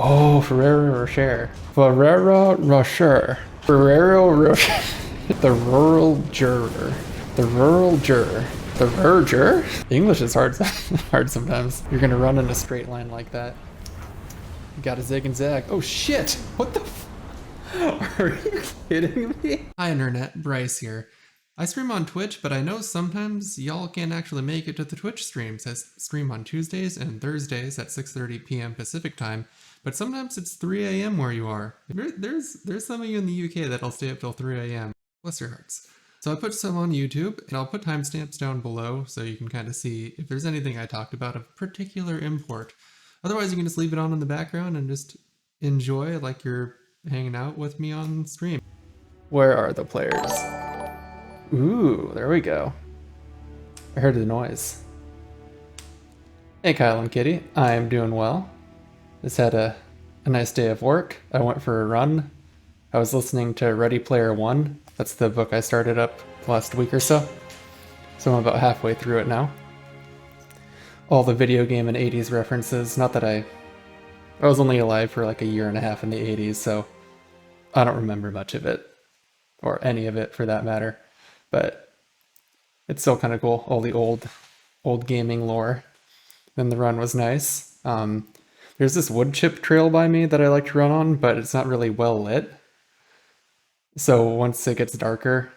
Oh, Ferrero Rocher. Ferrero Rocher. Ferrero Rocher. The Rural Juror. The Rural Juror. The RRrr. English is hard, hard sometimes. You're gonna run in a straight line like that. You gotta zig and zag. Oh shit! What the Are you kidding me? Hi Internet, Bryce here. I stream on Twitch, but I know sometimes y'all can't actually make it to the Twitch streams. I stream on Tuesdays and Thursdays at 6:30 p.m. Pacific time, but sometimes it's 3 a.m. where you are. There's some of you in the UK that'll stay up till 3 a.m. Bless your hearts. So I put some on YouTube, and I'll put timestamps down below so you can kind of see if there's anything I talked about of particular import. Otherwise, you can just leave it on in the background and just enjoy like you're hanging out with me on stream. Where are the players? Ooh, there we go. I heard the noise. Hey Kyle and Kitty, I'm doing well. Just had a nice day of work. I went for a run. I was listening to Ready Player One. That's the book I started up last week or so. So I'm about halfway through it now. All the video game and 80s references. Not that I was only alive for like a year and a half in the 80s, so I don't remember much of it. Or any of it for that matter. But it's still kind of cool. All the old gaming lore. Then the run was nice. There's this wood chip trail by me that I like to run on, but it's not really well lit. So once it gets darker,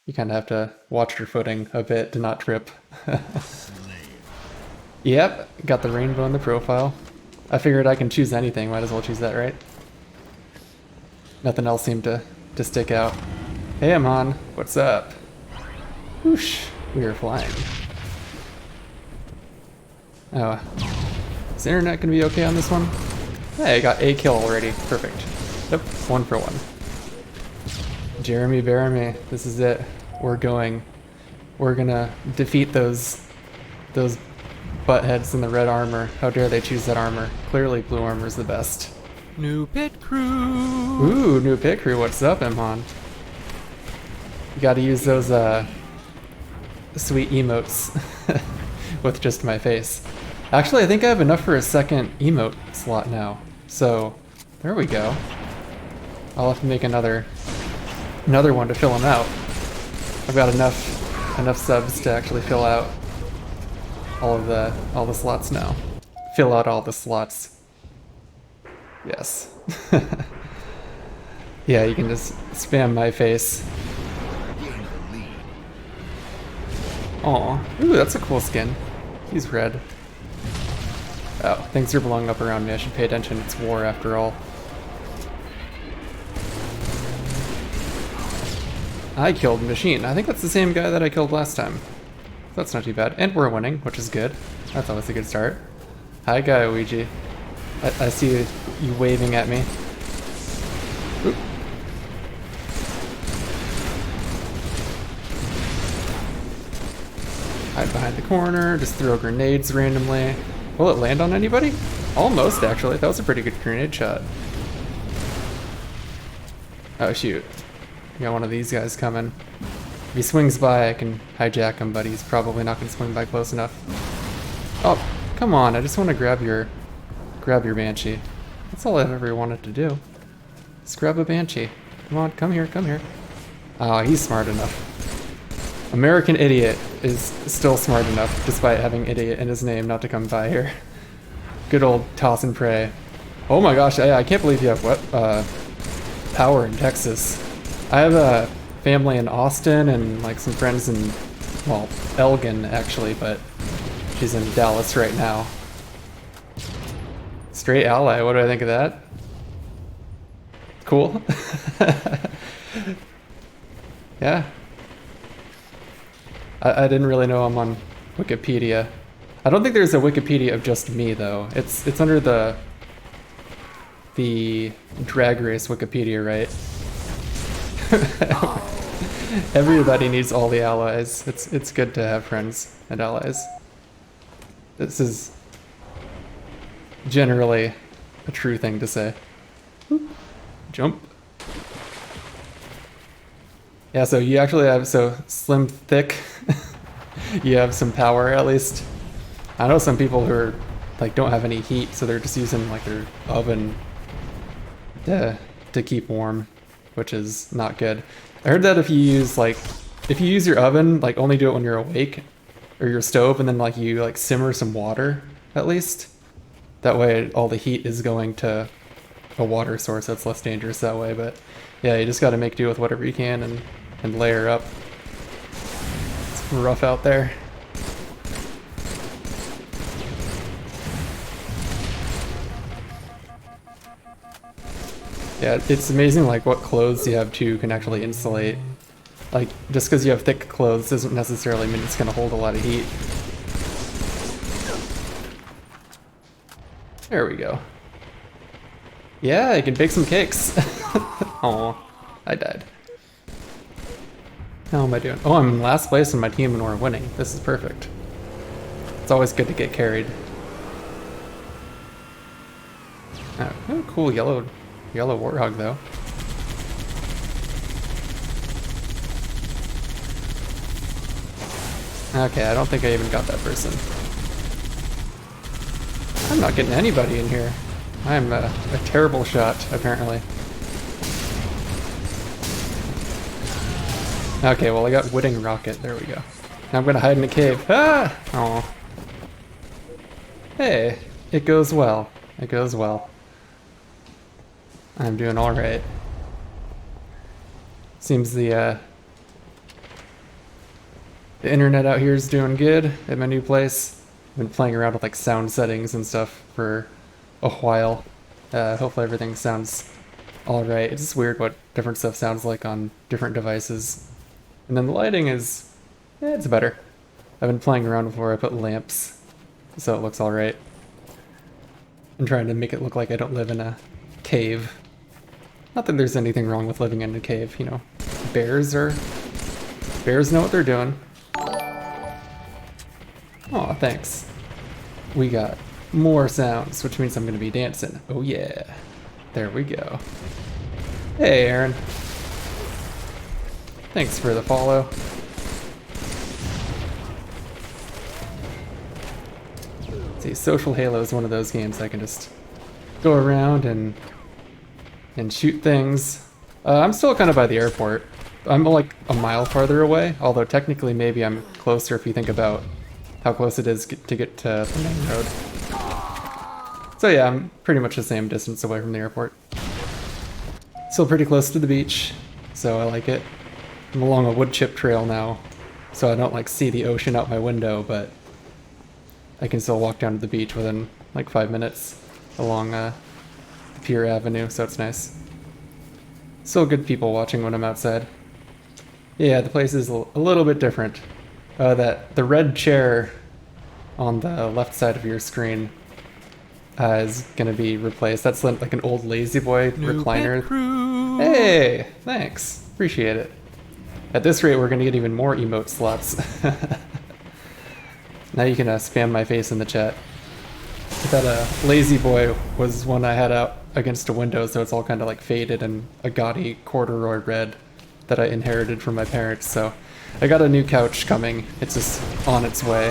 you kind of have to watch your footing a bit to not trip. Yep, got the rainbow in the profile. I figured I can choose anything, might as well choose that, right? Nothing else seemed to stick out. Hey Amon, what's up? Whoosh, we are flying. Oh, is the internet gonna be okay on this one? Hey, I got a kill already, perfect. Yep, 1 for 1. Jeremy Baramy, this is it. We're gonna defeat those buttheads in the red armor. How dare they choose that armor? Clearly blue armor's the best. New pit crew! Ooh, new pit crew, what's up, Imhan? You gotta use those sweet emotes with just my face. Actually, I think I have enough for a second emote slot now. So, there we go. I'll have to make another one to fill them out. I've got enough subs to actually fill out all the slots now. Fill out all the slots. Yes. Yeah, you can just spam my face. Aw, ooh, that's a cool skin. He's red. Oh, things are blowing up around me. I should pay attention. It's war after all. I killed Machine. I think that's the same guy that I killed last time. That's not too bad. And we're winning, which is good. That's always a good start. Hi, Guy Ouija. I see you waving at me. Oop. Hide behind the corner, just throw grenades randomly. Will it land on anybody? Almost, actually. That was a pretty good grenade shot. Oh, shoot. I got one of these guys coming. If he swings by, I can hijack him, but he's probably not going to swing by close enough. Oh, come on. I just want to grab your Banshee. That's all I've ever wanted to do. Just grab a Banshee. Come on, come here, come here. Oh, he's smart enough. American Idiot is still smart enough, despite having idiot in his name, not to come by here. Good old toss and pray. Oh my gosh, I can't believe you have power in Texas. I have a family in Austin and like some friends in, well, Elgin actually, but she's in Dallas right now. Straight ally, what do I think of that? Cool. Yeah. I didn't really know I'm on Wikipedia. I don't think there's a Wikipedia of just me though. It's under the Drag Race Wikipedia, right? Everybody needs all the allies. It's good to have friends and allies. This is generally a true thing to say. Jump. Yeah, so you actually have, so slim, thick, you have some power at least. I know some people who are like don't have any heat, so they're just using like their oven to keep warm, which is not good. I heard that if you use your oven, like only do it when you're awake, or your stove, and then like you like simmer some water at least. That way all the heat is going to a water source. That's less dangerous that way. But yeah, you just got to make do with whatever you can and layer up. It's rough out there. Yeah, it's amazing like what clothes you have too can actually insulate. Like, just because you have thick clothes doesn't necessarily mean it's going to hold a lot of heat. There we go. Yeah, I can bake some cakes. Aw, I died. How am I doing? Oh, I'm in last place in my team and we're winning. This is perfect. It's always good to get carried. Oh, cool yellow warthog though. Okay, I don't think I even got that person. I'm not getting anybody in here. I'm a terrible shot, apparently. Okay, well I got Witting Rocket. There we go. Now I'm gonna hide in a cave. Ah! Aw. Hey, it goes well. It goes well. I'm doing alright. Seems the internet out here is doing good at my new place. I've been playing around with like sound settings and stuff for a while. Hopefully everything sounds alright. It's just weird what different stuff sounds like on different devices. And then the lighting is, it's better. I've been playing around before I put lamps, so it looks alright. I'm trying to make it look like I don't live in a cave. Not that there's anything wrong with living in a cave, you know. Bears know what they're doing. Aw, thanks. We got more sounds, which means I'm gonna be dancing. Oh yeah. There we go. Hey, Aaron. Thanks for the follow. See, Social Halo is one of those games I can just go around and shoot things. I'm still kind of by the airport. I'm like a mile farther away, although technically maybe I'm closer if you think about how close it is to get to the main road. So yeah, I'm pretty much the same distance away from the airport. Still pretty close to the beach, so I like it. I'm along a wood chip trail now, so I don't like see the ocean out my window, but I can still walk down to the beach within like 5 minutes along the Pier Avenue, so it's nice. Still good people watching when I'm outside. Yeah, the place is a little bit different. The red chair on the left side of your screen is gonna be replaced. That's like an old Lazy Boy recliner. Hey, thanks. Appreciate it. At this rate, we're gonna get even more emote slots. Now you can spam my face in the chat. That Lazy Boy was one I had out against a window, so it's all kind of like faded and a gaudy corduroy red that I inherited from my parents. So I got a new couch coming. It's just on its way.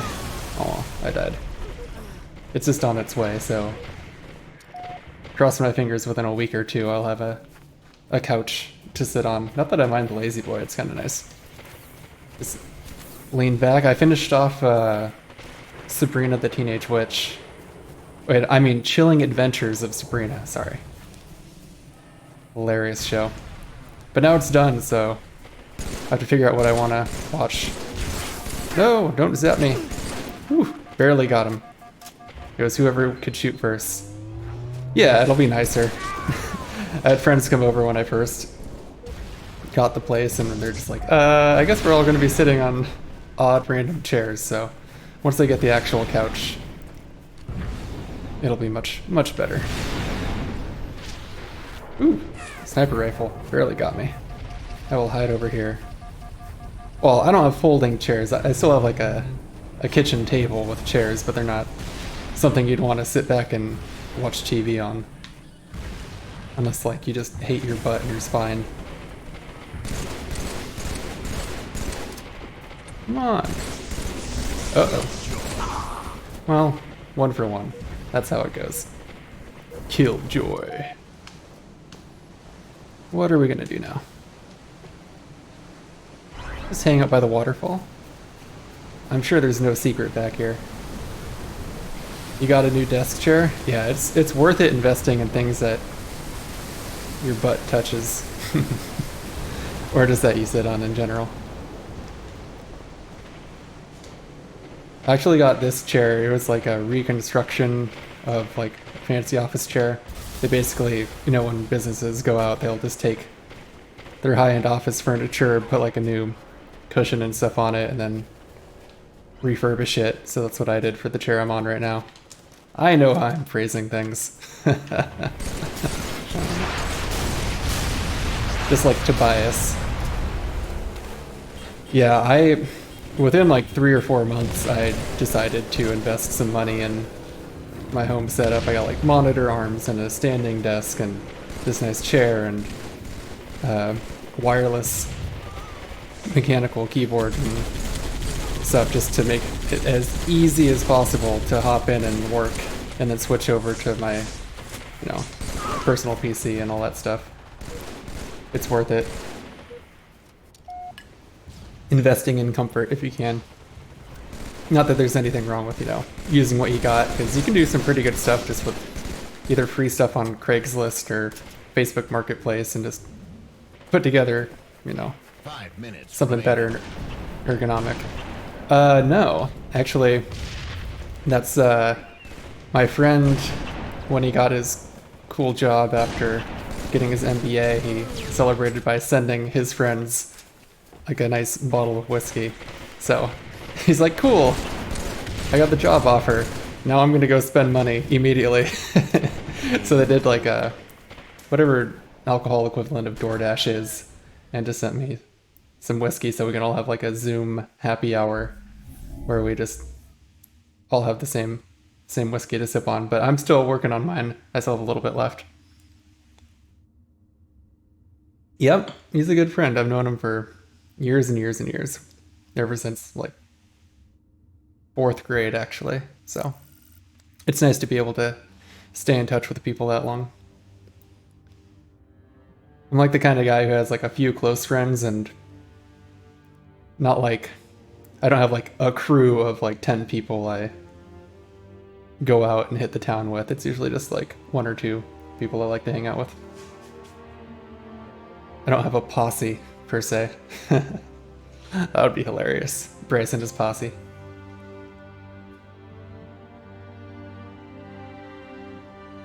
Oh, I died. It's just on its way, so cross my fingers within a week or two I'll have a couch to sit on. Not that I mind the Lazy Boy, it's kind of nice. Just lean back. I finished off Sabrina the Teenage Witch. Wait, I mean Chilling Adventures of Sabrina, sorry. Hilarious show. But now it's done, so I have to figure out what I want to watch. No, don't zap me. Whew, barely got him. It was whoever could shoot first. Yeah, it'll be nicer. I had friends come over when I first got the place, and they're just like, I guess we're all going to be sitting on odd random chairs, so once they get the actual couch, it'll be much, much better. Ooh, sniper rifle. Barely got me. I will hide over here. Well, I don't have folding chairs. I still have like a kitchen table with chairs, but they're not something you'd want to sit back and watch TV on. Unless like you just hate your butt and your spine. Come on. Uh-oh. Well, 1 for 1. That's how it goes. Killjoy. What are we gonna do now? Just hang out by the waterfall. I'm sure there's no secret back here. You got a new desk chair? Yeah, it's worth it investing in things that your butt touches. Or just that you sit on in general. I actually got this chair. It was like a reconstruction of like a fancy office chair. They basically, you know, when businesses go out, they'll just take their high-end office furniture, put like a new cushion and stuff on it, and then refurbish it. So that's what I did for the chair I'm on right now. I know how I'm phrasing things. Just like Tobias. Yeah, within like 3 or 4 months, I decided to invest some money in my home setup. I got like monitor arms and a standing desk and this nice chair and wireless mechanical keyboard and stuff, just to make it as easy as possible to hop in and work and then switch over to my, you know, personal PC and all that stuff. It's worth it. Investing in comfort if you can. Not that there's anything wrong with, you know, using what you got, because you can do some pretty good stuff just with either free stuff on Craigslist or Facebook Marketplace and just put together, you know, 5 minutes something better ergonomic. No, actually, that's my friend, when he got his cool job after getting his MBA, he celebrated by sending his friends like a nice bottle of whiskey. So he's like, cool, I got the job offer. Now I'm gonna go spend money immediately. So they did like a, whatever alcohol equivalent of DoorDash is, and just sent me some whiskey so we can all have like a Zoom happy hour where we just all have the same whiskey to sip on. But I'm still working on mine. I still have a little bit left. Yep, he's a good friend. I've known him for years and years and years. Ever since like 4th grade, actually. So it's nice to be able to stay in touch with people that long. I'm like the kind of guy who has like a few close friends and not like, I don't have like a crew of like 10 people I go out and hit the town with. It's usually just like 1 or 2 people I like to hang out with. I don't have a posse, per se. That would be hilarious. Bryce and his posse.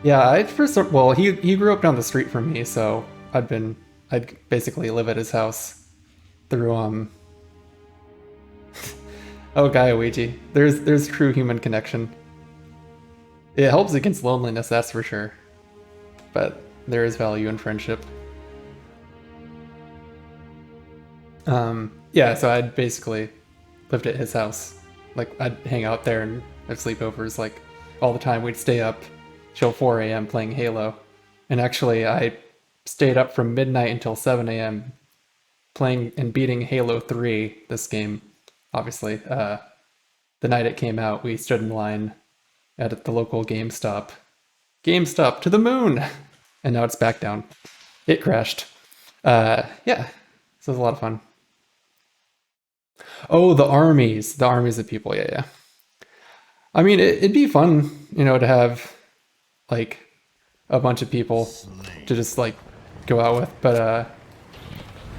Yeah, he grew up down the street from me, so I'd basically live at his house through, oh, Gaiouiji. There's true human connection. It helps against loneliness, that's for sure. But there is value in friendship. Yeah, so I'd basically lived at his house. Like, I'd hang out there and have sleepovers, like, all the time. We'd stay up till 4 a.m. playing Halo. And actually, I stayed up from midnight until 7 a.m. playing and beating Halo 3, this game, obviously. The night it came out, we stood in line at the local GameStop. GameStop to the moon! And now it's back down. It crashed. Yeah, so it was a lot of fun. Oh, the armies of people, yeah. I mean, it'd be fun, you know, to have, like, a bunch of people to just, like, go out with, but,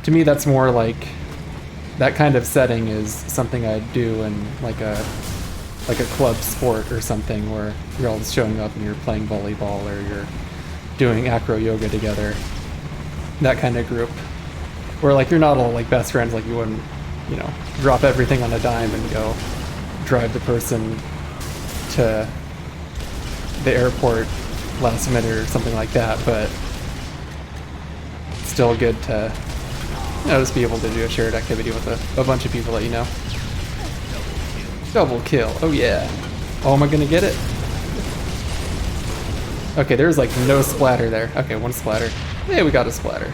to me, that's more like, that kind of setting is something I'd do in, like a club sport or something, where you're all just showing up and you're playing volleyball, or you're doing acro yoga together. That kind of group. Where, like, you're not all, like, best friends, like, you wouldn't, you know, drop everything on a dime and go drive the person to the airport last minute or something like that, but still good to, you know, just be able to do a shared activity with a bunch of people that you know. Double kill, oh yeah. Oh, am I gonna get it? Okay, there's like no splatter there. Okay, 1 splatter. Hey, we got a splatter.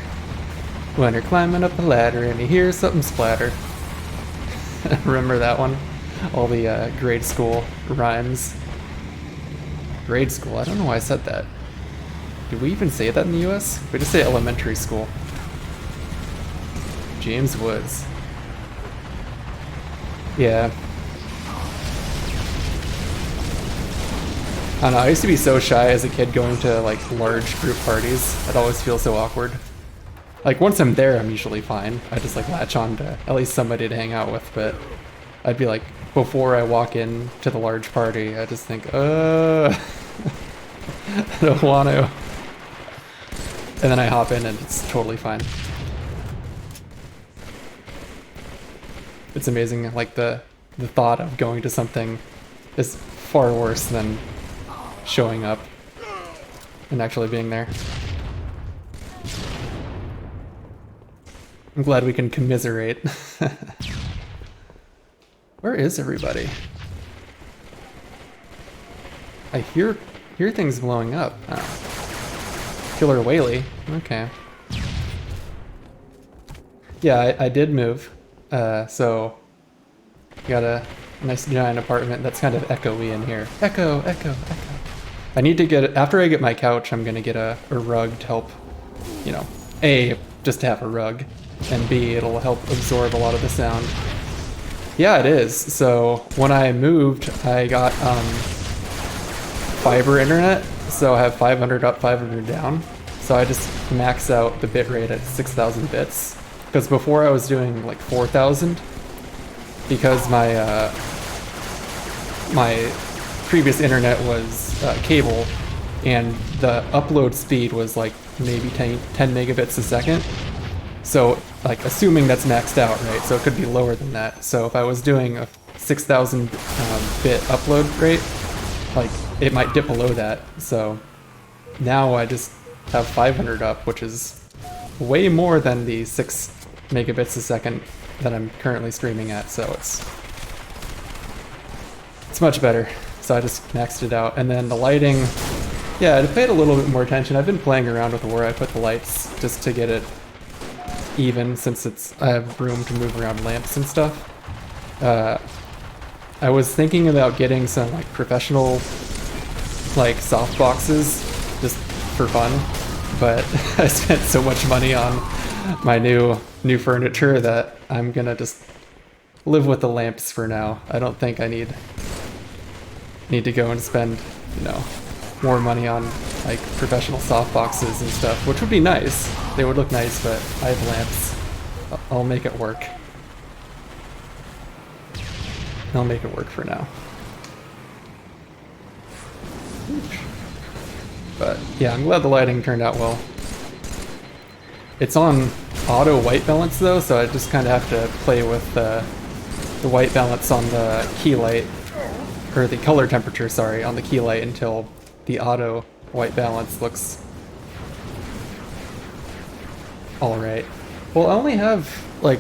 When you're climbing up a ladder and you hear something splatter. Remember that one? All the grade school rhymes. Grade school. I don't know why I said that. Did we even say that in the US? We just say elementary school. James Woods. Yeah. I don't know, I used to be so shy as a kid going to like large group parties. I'd always feel so awkward. Like once I'm there, I'm usually fine. I just like latch on to at least somebody to hang out with, but I'd be like, before I walk in to the large party, I just think, I don't want to. And then I hop in and it's totally fine. It's amazing, like the thought of going to something is far worse than showing up and actually being there. I'm glad we can commiserate. Where is everybody? I hear things blowing up. Oh. Killer Whaley. Okay. Yeah, I did move. So got a nice giant apartment that's kind of echoey in here. Echo, echo, echo. I need to get, after I get my couch, I'm gonna get a rug to help, you know, A, just to have a rug, and B, it'll help absorb a lot of the sound. Yeah, it is. So when I moved, I got fiber internet, so I have 500 up, 500 down. So I just max out the bitrate at 6,000 bits. Because before I was doing like 4,000, because my my previous internet was cable, and the upload speed was like maybe 10 megabits a second. So like assuming that's maxed out, right? So it could be lower than that. So if I was doing a 6,000 bit upload rate, like it might dip below that. So now I just have 500 up, which is way more than the 6 megabits a second that I'm currently streaming at. So it's much better. So I just maxed it out. And then the lighting, yeah, I paid a little bit more attention. I've been playing around with where I put the lights just to get it even, since I have room to move around lamps and stuff. I was thinking about getting some like professional like soft boxes just for fun, but I spent so much money on my new furniture that I'm gonna just live with the lamps for now. I don't think I need to go and spend, you know, more money on like professional soft boxes and stuff, which would be nice. They would look nice, but I have lamps. I'll make it work. I'll make it work for now. But yeah, I'm glad the lighting turned out well. It's on auto white balance though, so I just kind of have to play with the white balance on the key light, or the color temperature, sorry, on the key light until the auto white balance looks alright. Well, I only have like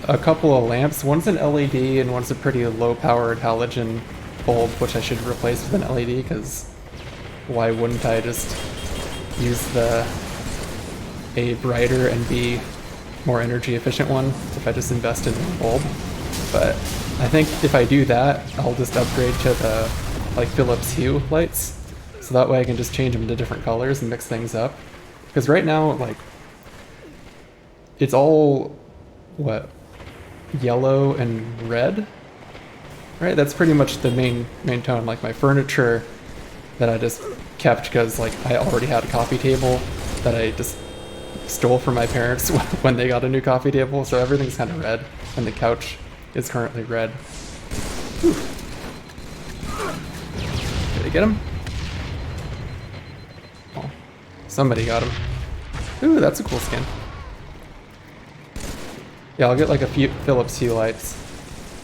a couple of lamps. One's an LED and one's a pretty low-powered halogen bulb, which I should replace with an LED, because why wouldn't I just use the A, brighter, and B, more energy efficient one if I just invest in a bulb. But I think if I do that, I'll just upgrade to the like Philips Hue lights, so that way I can just change them to different colors and mix things up. Because right now, like, it's all, what, yellow and red? Right, that's pretty much the main tone. Like my furniture that I just kept because like I already had a coffee table that I just stole from my parents when they got a new coffee table, so everything's kind of red, and the couch is currently red. Whew. Did I get him? Oh, somebody got him. Ooh, that's a cool skin. Yeah, I'll get like a few Philips Hue lights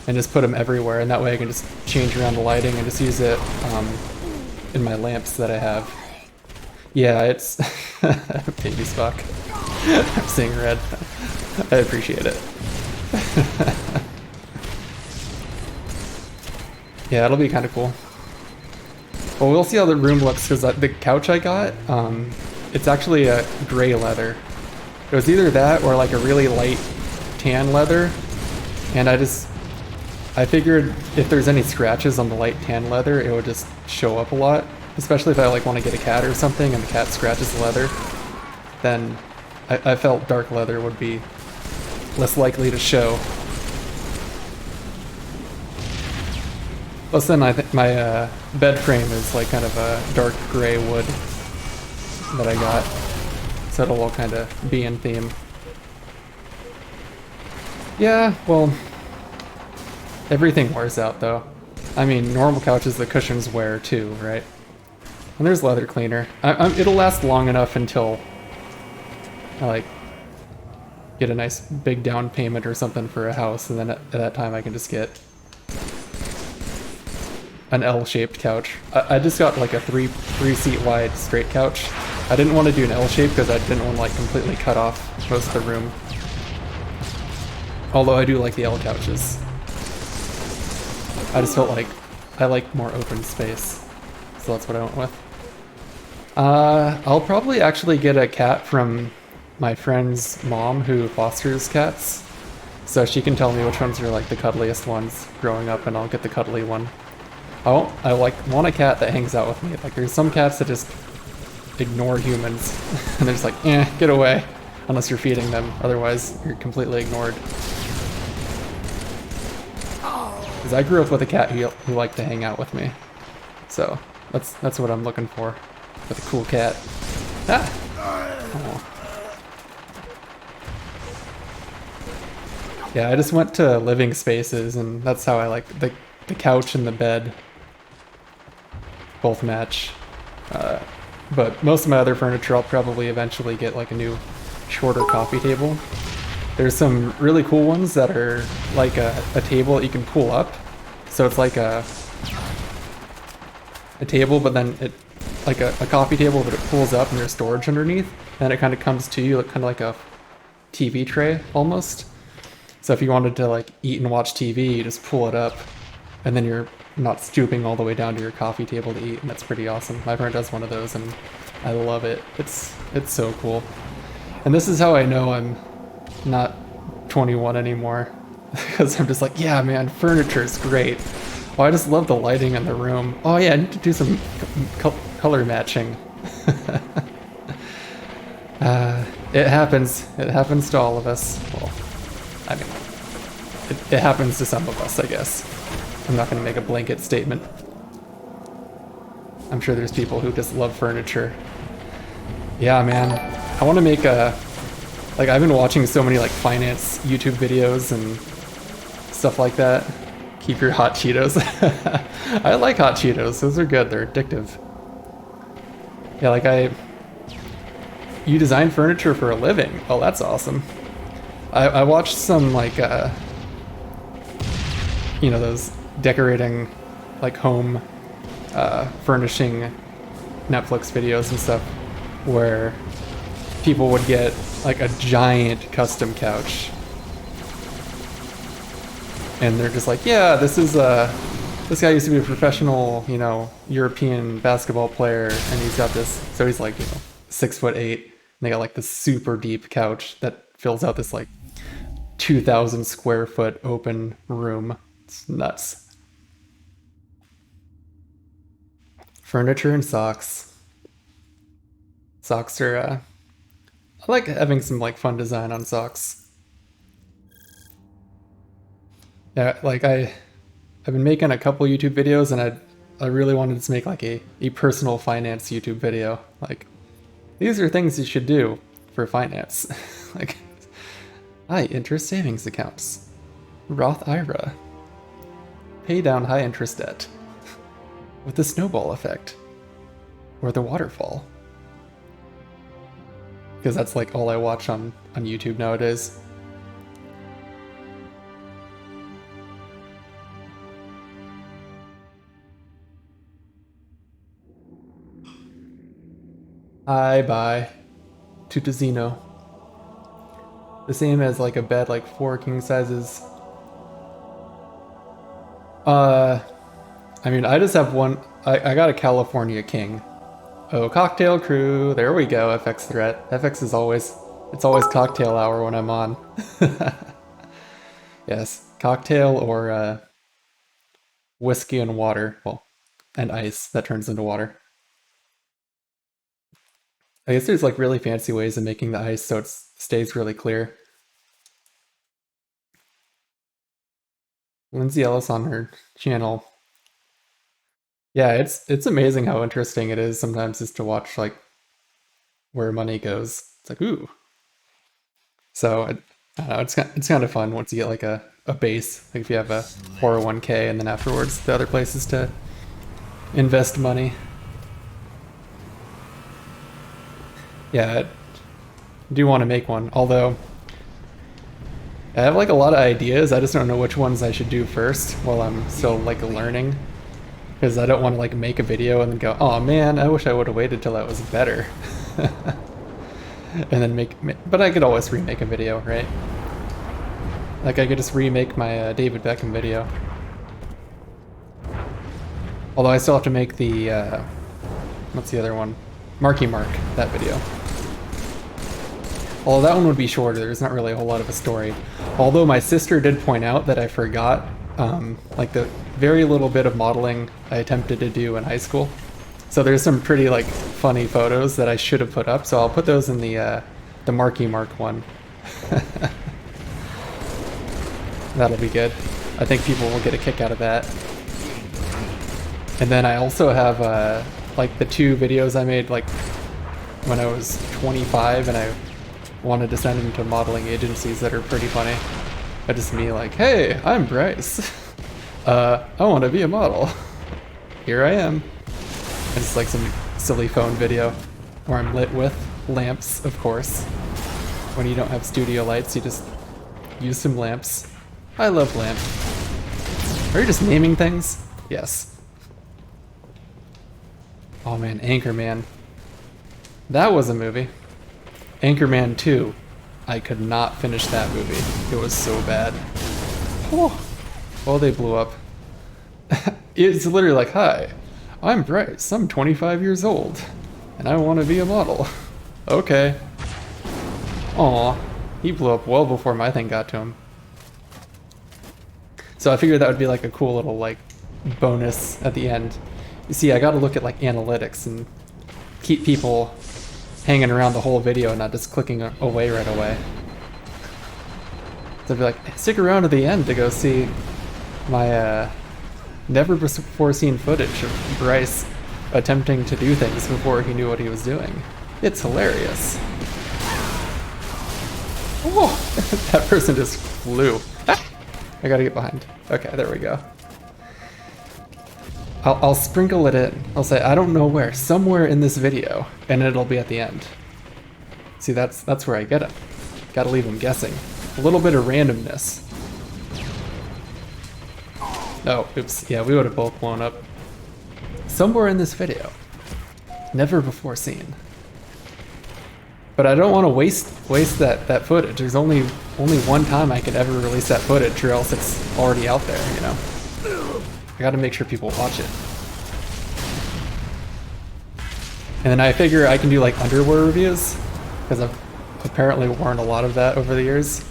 and just put them everywhere, and that way I can just change around the lighting and just use it in my lamps that I have. Yeah, it's baby Spock. I'm seeing red. I appreciate it. Yeah, it'll be kind of cool. Well, we'll see how the room looks, because the couch I got, it's actually a gray leather. It was either that or like a really light tan leather, and I just I figured if there's any scratches on the light tan leather, it would just show up a lot. Especially if I like want to get a cat or something and the cat scratches the leather, then I felt dark leather would be less likely to show. Plus then I think my bed frame is like kind of a dark gray wood that I got. So it'll all kind of be in theme. Yeah, well, everything wears out though. I mean, normal couches, the cushions wear too, right? And there's leather cleaner. It'll last long enough until I like get a nice big down payment or something for a house, and then at that time I can just get an L-shaped couch. I just got like a three seat wide straight couch. I didn't want to do an L shape because I didn't want to like completely cut off most of the room. Although I do like the L couches. I just felt like I like more open space, so that's what I went with. I'll probably actually get a cat from my friend's mom who fosters cats, so she can tell me which ones are like the cuddliest ones growing up, and I'll get the cuddly one. I want a cat that hangs out with me. Like there's some cats that just ignore humans and they're just like, get away, unless you're feeding them. Otherwise, you're completely ignored. Because I grew up with a cat who liked to hang out with me, so that's what I'm looking for with a cool cat. Ah. Oh. Yeah, I just went to living spaces, and that's how I like the couch and the bed both match. But most of my other furniture, I'll probably eventually get like a new shorter coffee table. There's some really cool ones that are like a table that you can pull up. So it's like a table, but then it like a coffee table, but it pulls up and there's storage underneath. And it kind of comes to you kind of like a TV tray almost. So if you wanted to like eat and watch TV, you just pull it up, and then you're not stooping all the way down to your coffee table to eat, and that's pretty awesome. My friend does one of those, and I love it. It's so cool. And this is how I know I'm not 21 anymore, because I'm just like, yeah, man, furniture's great. Oh, I just love the lighting in the room. Oh yeah, I need to do some color matching. It happens. It happens to all of us. Well, I mean, it happens to some of us, I guess. I'm not going to make a blanket statement. I'm sure there's people who just love furniture. Yeah, man. I want to make a... Like, I've been watching so many, like, finance YouTube videos and stuff like that. Keep your hot Cheetos. I like hot Cheetos. Those are good. They're addictive. Yeah, like, You design furniture for a living. Oh, that's awesome. I watched some, like, you know, those decorating, like, home furnishing Netflix videos and stuff where people would get like a giant custom couch, and they're just like, yeah, this guy used to be a professional, you know, European basketball player, and he's got this, so he's like, you know, 6'8", and they got like this super deep couch that fills out this like 2,000 square foot open room. It's nuts. Furniture and socks. Socks are, I like having some like fun design on socks. Yeah, like I've been making a couple YouTube videos, and I really wanted to make like a personal finance YouTube video. Like, these are things you should do for finance. Like, high interest savings accounts, Roth IRA, pay down high interest debt with the snowball effect, or the waterfall. Because that's like all I watch on YouTube nowadays. I buy Tutuzino. The same as like a bed, like 4 king sizes. I mean, I just have one. I got a California King. Oh, cocktail crew. There we go. FX threat. FX is always, it's always cocktail hour when I'm on. Yes, cocktail or whiskey and water, well, and ice that turns into water. I guess there's like really fancy ways of making the ice so it stays really clear. Lindsay Ellis on her channel. Yeah, it's amazing how interesting it is sometimes just to watch like where money goes. It's like, ooh. So I don't know, it's kind of fun once you get like a base. Like if you have a 401k and then afterwards the other places to invest money. Yeah, I do want to make one, although I have like a lot of ideas. I just don't know which ones I should do first while I'm still like learning. Because I don't want to like make a video and then go, oh man, I wish I would have waited till that was better. And then but I could always remake a video, right? Like I could just remake my David Beckham video. Although I still have to make the, what's the other one? Marky Mark, that video. Although that one would be shorter, there's not really a whole lot of a story. Although my sister did point out that I forgot, like the very little bit of modeling I attempted to do in high school. So there's some pretty like funny photos that I should have put up, so I'll put those in the Marky Mark one. That'll be good. I think people will get a kick out of that. And then I also have like the 2 videos I made like when I was 25 and I wanted to send them to modeling agencies that are pretty funny. But just me like, hey, I'm Bryce. I want to be a model. Here I am. And it's like some silly phone video where I'm lit with lamps, of course. When you don't have studio lights, you just use some lamps. I love lamp. Are you just naming things? Yes. Oh man, Anchorman. That was a movie. Anchorman 2. I could not finish that movie. It was so bad. Oh, they blew up. It's literally like, hi, I'm Bryce. I'm 25 years old, and I want to be a model. Okay. Aw, he blew up well before my thing got to him. So I figured that would be like a cool little like bonus at the end. You see, I got to look at like analytics and keep people hanging around the whole video and not just clicking away right away. So I'd be like, stick around to the end to go see my never before seen footage of Bryce attempting to do things before he knew what he was doing. It's hilarious. Oh, that person just flew. Ah, I gotta get behind. Okay, there we go. I'll sprinkle it in. I'll say, I don't know where, somewhere in this video, and it'll be at the end. See, that's where I get it. Gotta leave them guessing. A little bit of randomness. Oh, oops. Yeah, we would have both blown up. Somewhere in this video. Never before seen. But I don't want to waste that footage. There's only one time I could ever release that footage, or else it's already out there, you know? I gotta make sure people watch it. And then I figure I can do like underwear reviews, because I've apparently worn a lot of that over the years.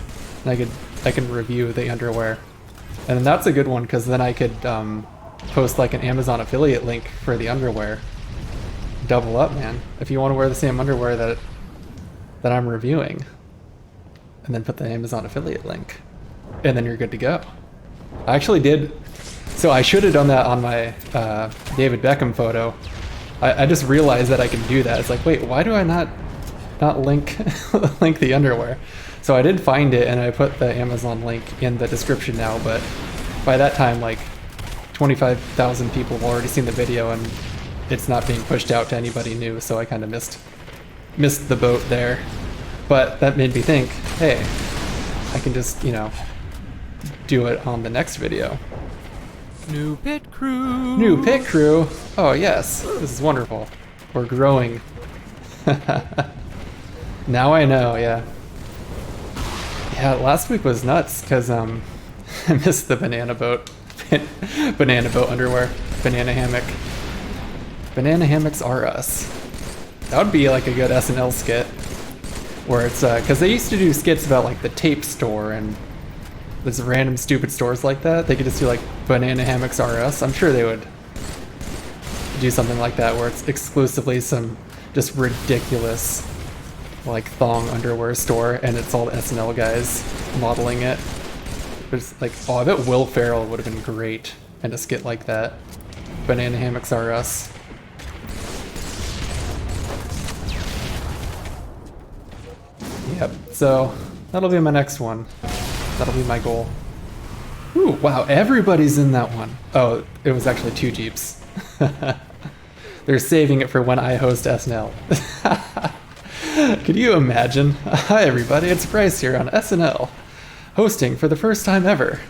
And I can review the underwear. And then that's a good one, because then I could post like an Amazon affiliate link for the underwear. Double up, man. If you want to wear the same underwear that I'm reviewing, and then put the Amazon affiliate link, and then you're good to go. I actually did, so I should have done that on my David Beckham photo. I just realized that I can do that. It's like, wait, why do I not link link the underwear? So I did find it, and I put the Amazon link in the description now, but by that time, like 25,000 people have already seen the video, and it's not being pushed out to anybody new, so I kind of missed the boat there. But that made me think, hey, I can just, you know, do it on the next video. New pit crew! New pit crew! Oh yes, this is wonderful. We're growing. Now I know, yeah. Yeah, last week was nuts, because I missed the banana boat. Banana boat underwear. Banana hammock. Banana hammocks are us. That would be like a good SNL skit. Where it's, because they used to do skits about like the tape store and There's random stupid stores like that. They could just do like Banana Hammocks RS. I'm sure they would do something like that where it's exclusively some just ridiculous like thong underwear store and it's all the SNL guys modeling it. There's like, oh, I bet Will Ferrell would have been great in a skit like that. Banana Hammocks RS. Yep, so that'll be my next one. That'll be my goal. Ooh, wow, everybody's in that one. Oh, it was actually 2 Jeeps. They're saving it for when I host SNL. Could you imagine? Hi everybody, it's Bryce here on SNL, hosting for the first time ever.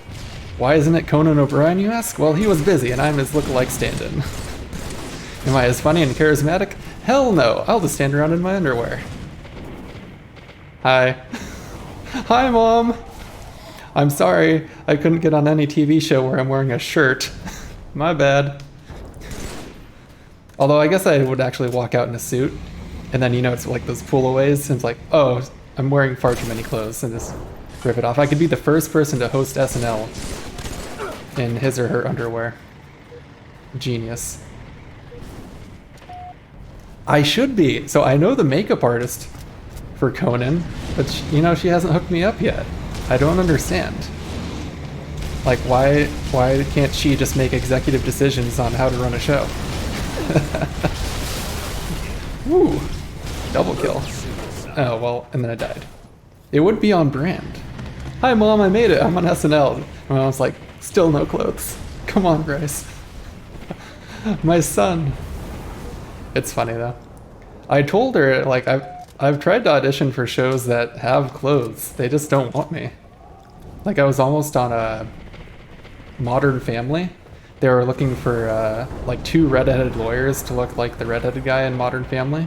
Why isn't it Conan O'Brien, you ask? Well, he was busy and I'm his lookalike stand-in. Am I as funny and charismatic? Hell no, I'll just stand around in my underwear. Hi. Hi, Mom! I'm sorry, I couldn't get on any TV show where I'm wearing a shirt. My bad. Although I guess I would actually walk out in a suit, and then, you know, it's like those pull-aways, and it's like, oh, I'm wearing far too many clothes, and just rip it off. I could be the first person to host SNL in his or her underwear. Genius. I should be. So I know the makeup artist for Conan, but you know, she hasn't hooked me up yet. I don't understand. Like, why can't she just make executive decisions on how to run a show? Woo! Double kill. Oh, well, and then I died. It would be on brand. Hi, Mom, I made it. I'm on SNL. My mom's like, still no clothes. Come on, Bryce. My son. It's funny, though. I told her, like, I've tried to audition for shows that have clothes. They just don't want me. Like, I was almost on a Modern Family. They were looking for, like, 2 redheaded lawyers to look like the redheaded guy in Modern Family.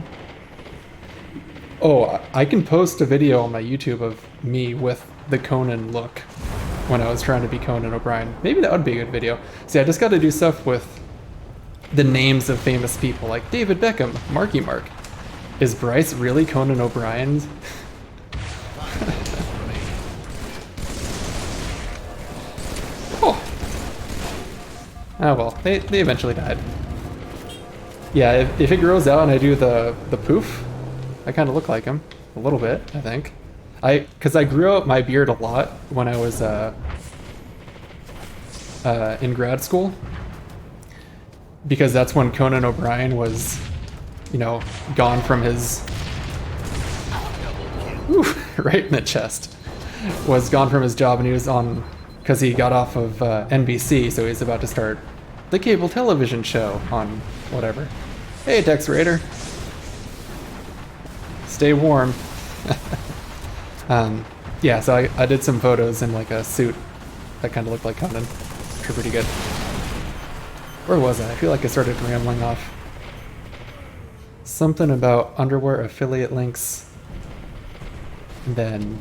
Oh, I can post a video on my YouTube of me with the Conan look when I was trying to be Conan O'Brien. Maybe that would be a good video. See, I just got to do stuff with the names of famous people, like David Beckham, Marky Mark. Is Bryce really Conan O'Brien? Oh. Oh well, they eventually died. Yeah, if it grows out and I do the poof, I kind of look like him. A little bit, I think. Because I grew out my beard a lot when I was in grad school. Because that's when Conan O'Brien was, you know, gone from his... Ooh, right in the chest. Was gone from his job and he was on... Because he got off of NBC, so he's about to start the cable television show on whatever. Hey, Tex Raider. Stay warm. Yeah, so I did some photos in like a suit that kind of looked like Conan, which were pretty good. Where was I? I feel like I started rambling off. Something about underwear affiliate links, and then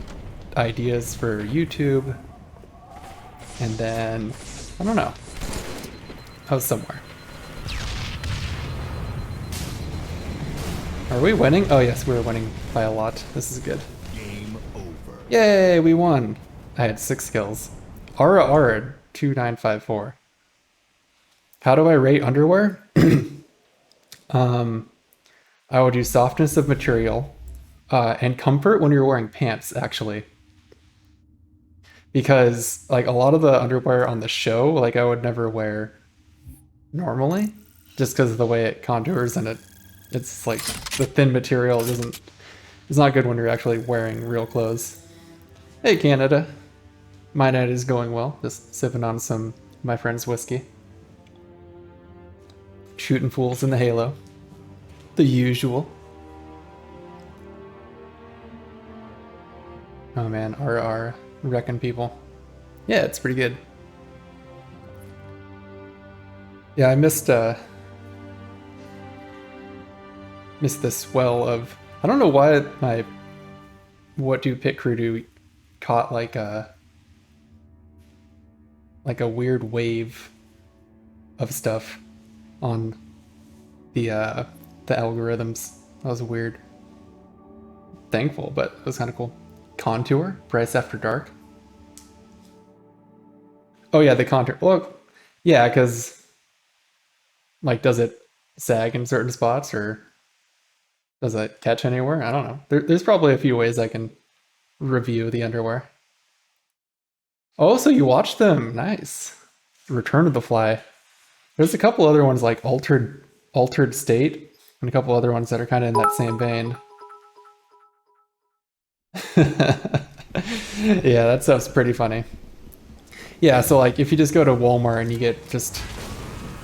ideas for YouTube, and then, I don't know. I was somewhere. Are we winning? Oh yes, we're winning by a lot. This is good. Game over. Yay, we won! I had 6 kills. RRerr 2954. How do I rate underwear? I would do softness of material and comfort when you're wearing pants, actually. Because like a lot of the underwear on the show, like I would never wear normally, just because of the way it contours and it's like the thin material it's not good when you're actually wearing real clothes. Hey Canada, my night is going well. Just sipping on some my friend's whiskey. Shooting fools in the Halo. The usual. Oh man, RR wrecking people. Yeah, it's pretty good. Yeah, I missed the swell of... I don't know why my What Do Pit Crew Do caught like a weird wave of stuff on the algorithms. That was weird. Thankful, but it was kind of cool. Contour, Bryce After Dark. Oh yeah, the contour. Well, yeah, because like, does it sag in certain spots or does it catch anywhere? I don't know. There's probably a few ways I can review the underwear. Oh, so you watched them? Nice. Return of the Fly. There's a couple other ones like Altered State and a couple other ones that are kind of in that same vein. Yeah, that stuff's pretty funny. Yeah, so like if you just go to Walmart and you get just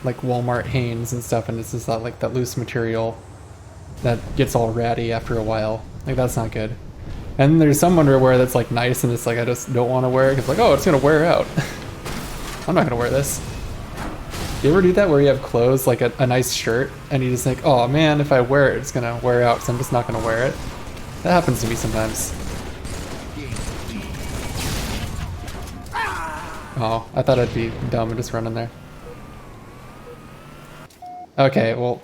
like Walmart Hanes and stuff, and it's just that like that loose material that gets all ratty after a while. Like that's not good. And there's some underwear that's like nice and it's like I just don't want to wear it because like, oh, it's gonna wear out. I'm not gonna wear this. You ever do that where you have clothes like a nice shirt and you just think, oh man, if I wear it, it's gonna wear out, so I'm just not gonna wear it. That happens to me sometimes. Oh, I thought I'd be dumb and just run in there. Okay, well,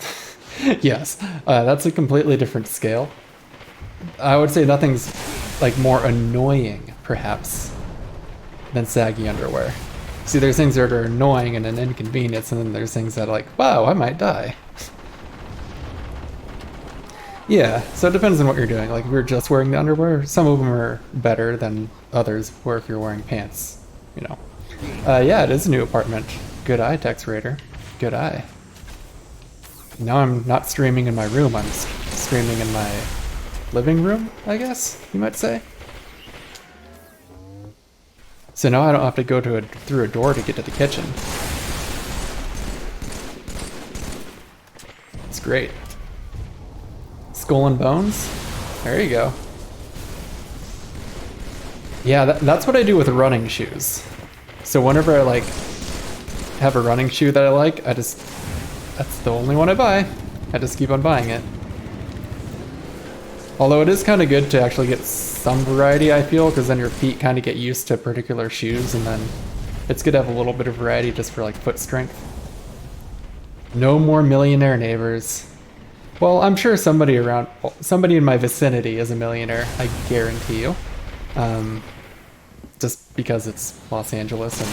yes, that's a completely different scale. I would say nothing's like more annoying, perhaps, than saggy underwear. See, there's things that are annoying and an inconvenience, and then there's things that are like, wow, I might die. Yeah, so it depends on what you're doing. Like, if you're just wearing the underwear, some of them are better than others, where if you're wearing pants, you know. Yeah, it is a new apartment. Good eye, Tex Raider. Good eye. Now I'm not streaming in my room, I'm streaming in my living room, I guess you might say. So now I don't have to go to through a door to get to the kitchen. It's great. Skull and Bones? There you go. Yeah, that's what I do with running shoes. So whenever I like have a running shoe that I like, that's the only one I buy. I just keep on buying it. Although it is kind of good to actually get some variety, I feel, because then your feet kind of get used to particular shoes, and then it's good to have a little bit of variety just for like foot strength. No more millionaire neighbors. Well, I'm sure somebody in my vicinity is a millionaire, I guarantee you. Just because it's Los Angeles and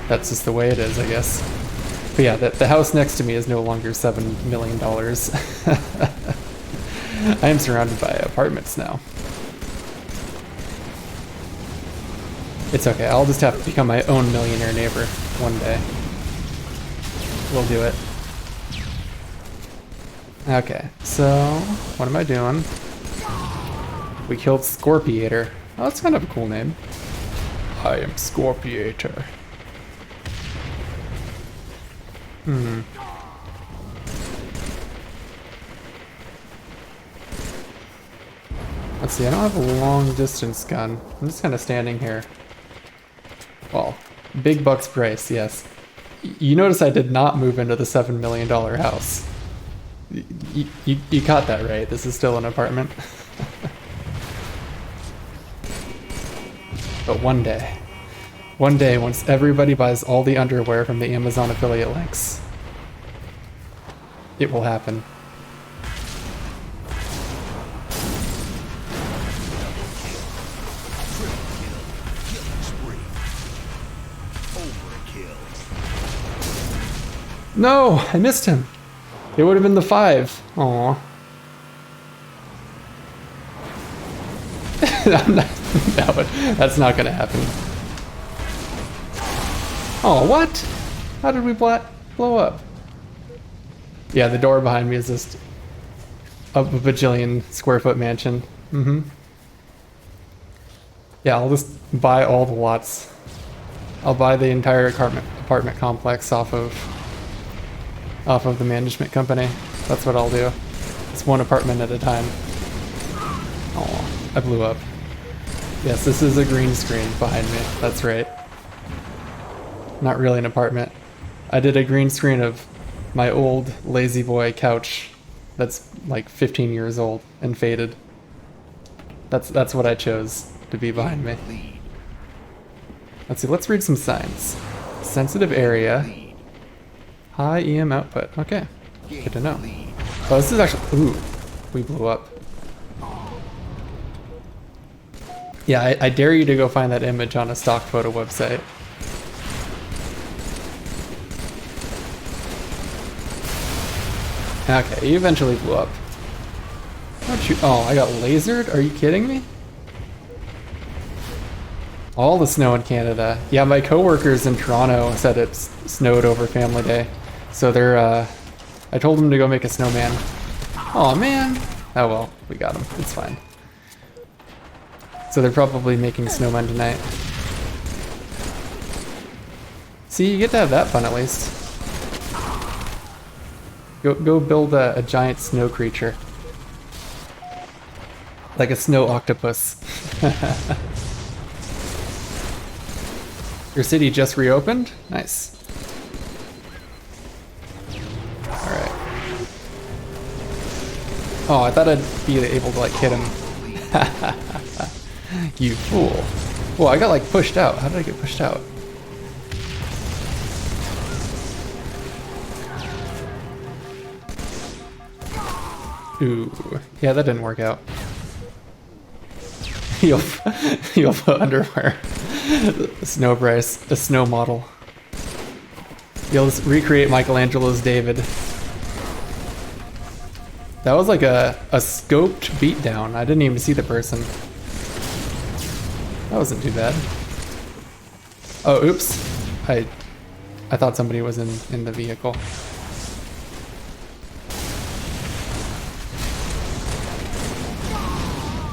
that's just the way it is, I guess. But yeah, the house next to me is no longer $7 million. I am surrounded by apartments now. It's okay, I'll just have to become my own millionaire neighbor one day. We'll do it. Okay, so what am I doing? We killed Scorpiator. Oh, that's kind of a cool name. I am Scorpiator. Let's see, I don't have a long distance gun. I'm just kind of standing here. Well, big bucks price, yes. You notice I did not move into the $7 million house. You caught that, right? This is still an apartment. But one day, once everybody buys all the underwear from the Amazon affiliate links, it will happen. No, I missed him. It would have been the 5. Aww. No, that's not gonna happen. Oh, what? How did we blow up? Yeah, the door behind me is just a bajillion square foot mansion. Yeah, I'll just buy all the lots. I'll buy the entire apartment complex off of the management company. That's what I'll do. It's one apartment at a time. Oh, I blew up. Yes, this is a green screen behind me. That's right. Not really an apartment. I did a green screen of my old lazy boy couch that's like 15 years old and faded. That's what I chose to be behind me. Let's see, let's read some signs. Sensitive area. High EM output. Okay, good to know. Oh, this is actually... Ooh, we blew up. Yeah, I dare you to go find that image on a stock photo website. Okay, you eventually blew up. How'd you? Oh, I got lasered? Are you kidding me? All the snow in Canada. Yeah, my coworkers in Toronto said it snowed over Family Day. So they're, I told them to go make a snowman. Oh man. Oh well, we got him. It's fine. So they're probably making snowmen tonight. See, you get to have that fun at least. Go build a giant snow creature. Like a snow octopus. Your city just reopened? Nice. Alright. Oh, I thought I'd be able to like hit him. You fool. Whoa, I got like pushed out. How did I get pushed out? Ooh. Yeah, that didn't work out. You'll put underwear. A snow Bryce, a snow model. You'll recreate Michelangelo's David. That was like a scoped beatdown. I didn't even see the person. That wasn't too bad. Oh, oops. I thought somebody was in the vehicle.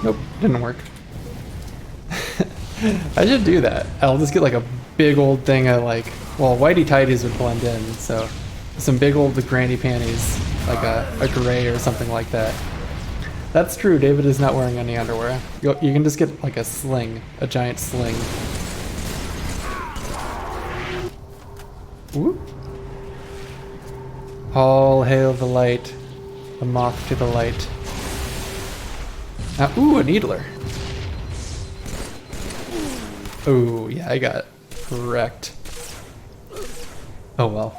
Nope, didn't work. I should do that. I'll just get like a big old thing of like, well, whitey tighties would blend in, so some big old granny panties, like a gray or something like that. That's true, David is not wearing any underwear. You can just get like a sling, a giant sling. Whoop. All hail the light, the moth to the light. Ooh, a needler. Oh, yeah, I got wrecked. Oh well.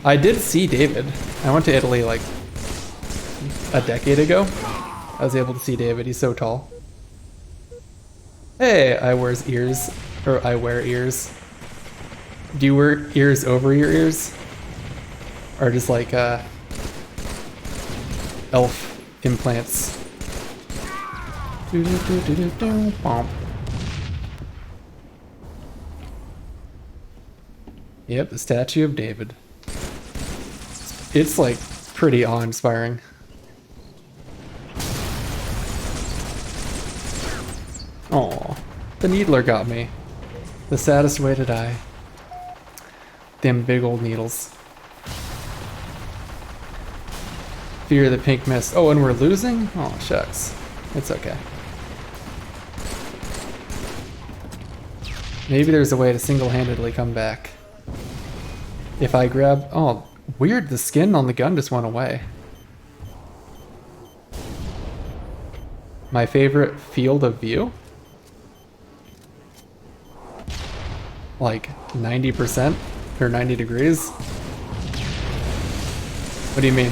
I did see David. I went to Italy like a decade ago. I was able to see David. He's so tall. Hey, I wear ears. Do you wear ears over your ears? Or just like elf implants? Yep, the statue of David. It's like pretty awe-inspiring. Aw, the needler got me. The saddest way to die. Them big old needles. Fear the pink mist. Oh, and we're losing? Oh, shucks. It's okay. Maybe there's a way to single-handedly come back. If I grab... Oh, weird, the skin on the gun just went away. My favorite field of view? Like 90% or 90 degrees? What do you mean?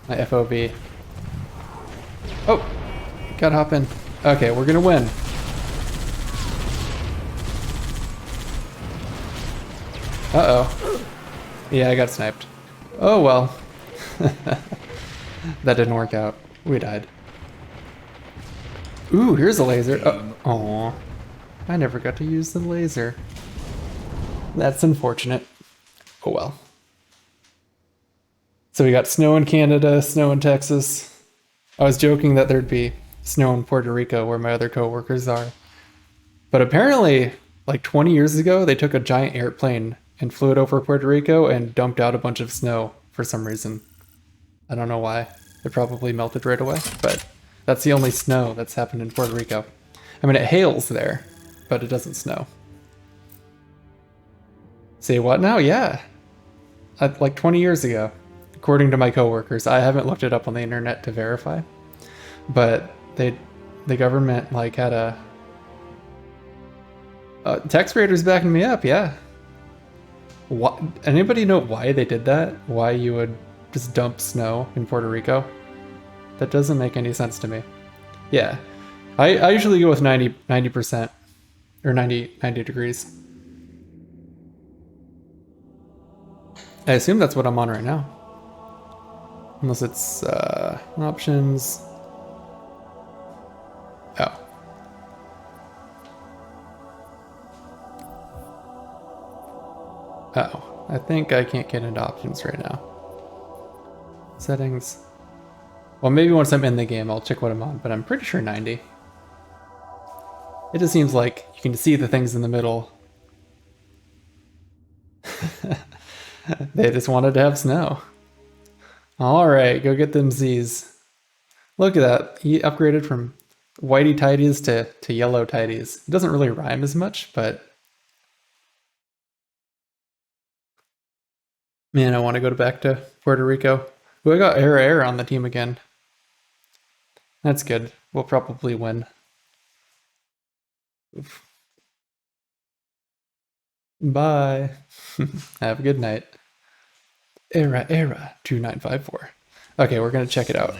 My FOV. Oh, gotta hop in. Okay, we're gonna win. Uh-oh. Yeah, I got sniped. Oh well. That didn't work out. We died. Ooh, here's a laser. Oh, aw. I never got to use the laser. That's unfortunate. Oh well. So we got snow in Canada, snow in Texas. I was joking that there'd be snow in Puerto Rico where my other coworkers are. But apparently, like 20 years ago, they took a giant airplane and flew it over Puerto Rico and dumped out a bunch of snow for some reason. I don't know why. It probably melted right away, but that's the only snow that's happened in Puerto Rico. I mean, it hails there, but it doesn't snow. Say what now? Yeah. Like 20 years ago, according to my coworkers. I haven't looked it up on the internet to verify, but the government like had a taxpayers backing me up, yeah. What? Anybody know why they did that? Why you would just dump snow in Puerto Rico? That doesn't make any sense to me. Yeah, I usually go with 90% or 90 degrees. I assume that's what I'm on right now. Unless it's options. Oh. Oh, I think I can't get into options right now. Settings. Well, maybe once I'm in the game, I'll check what I'm on, but I'm pretty sure 90. It just seems like you can see the things in the middle. They just wanted to have snow. Alright, go get them Z's. Look at that. He upgraded from whitey tidies to yellow tidies. It doesn't really rhyme as much, but... Man, I want to go back to Puerto Rico. Ooh, I got RRerr on the team again. That's good. We'll probably win. Oof. Bye. Have a good night. RRerr 2954. Okay, we're gonna check it out.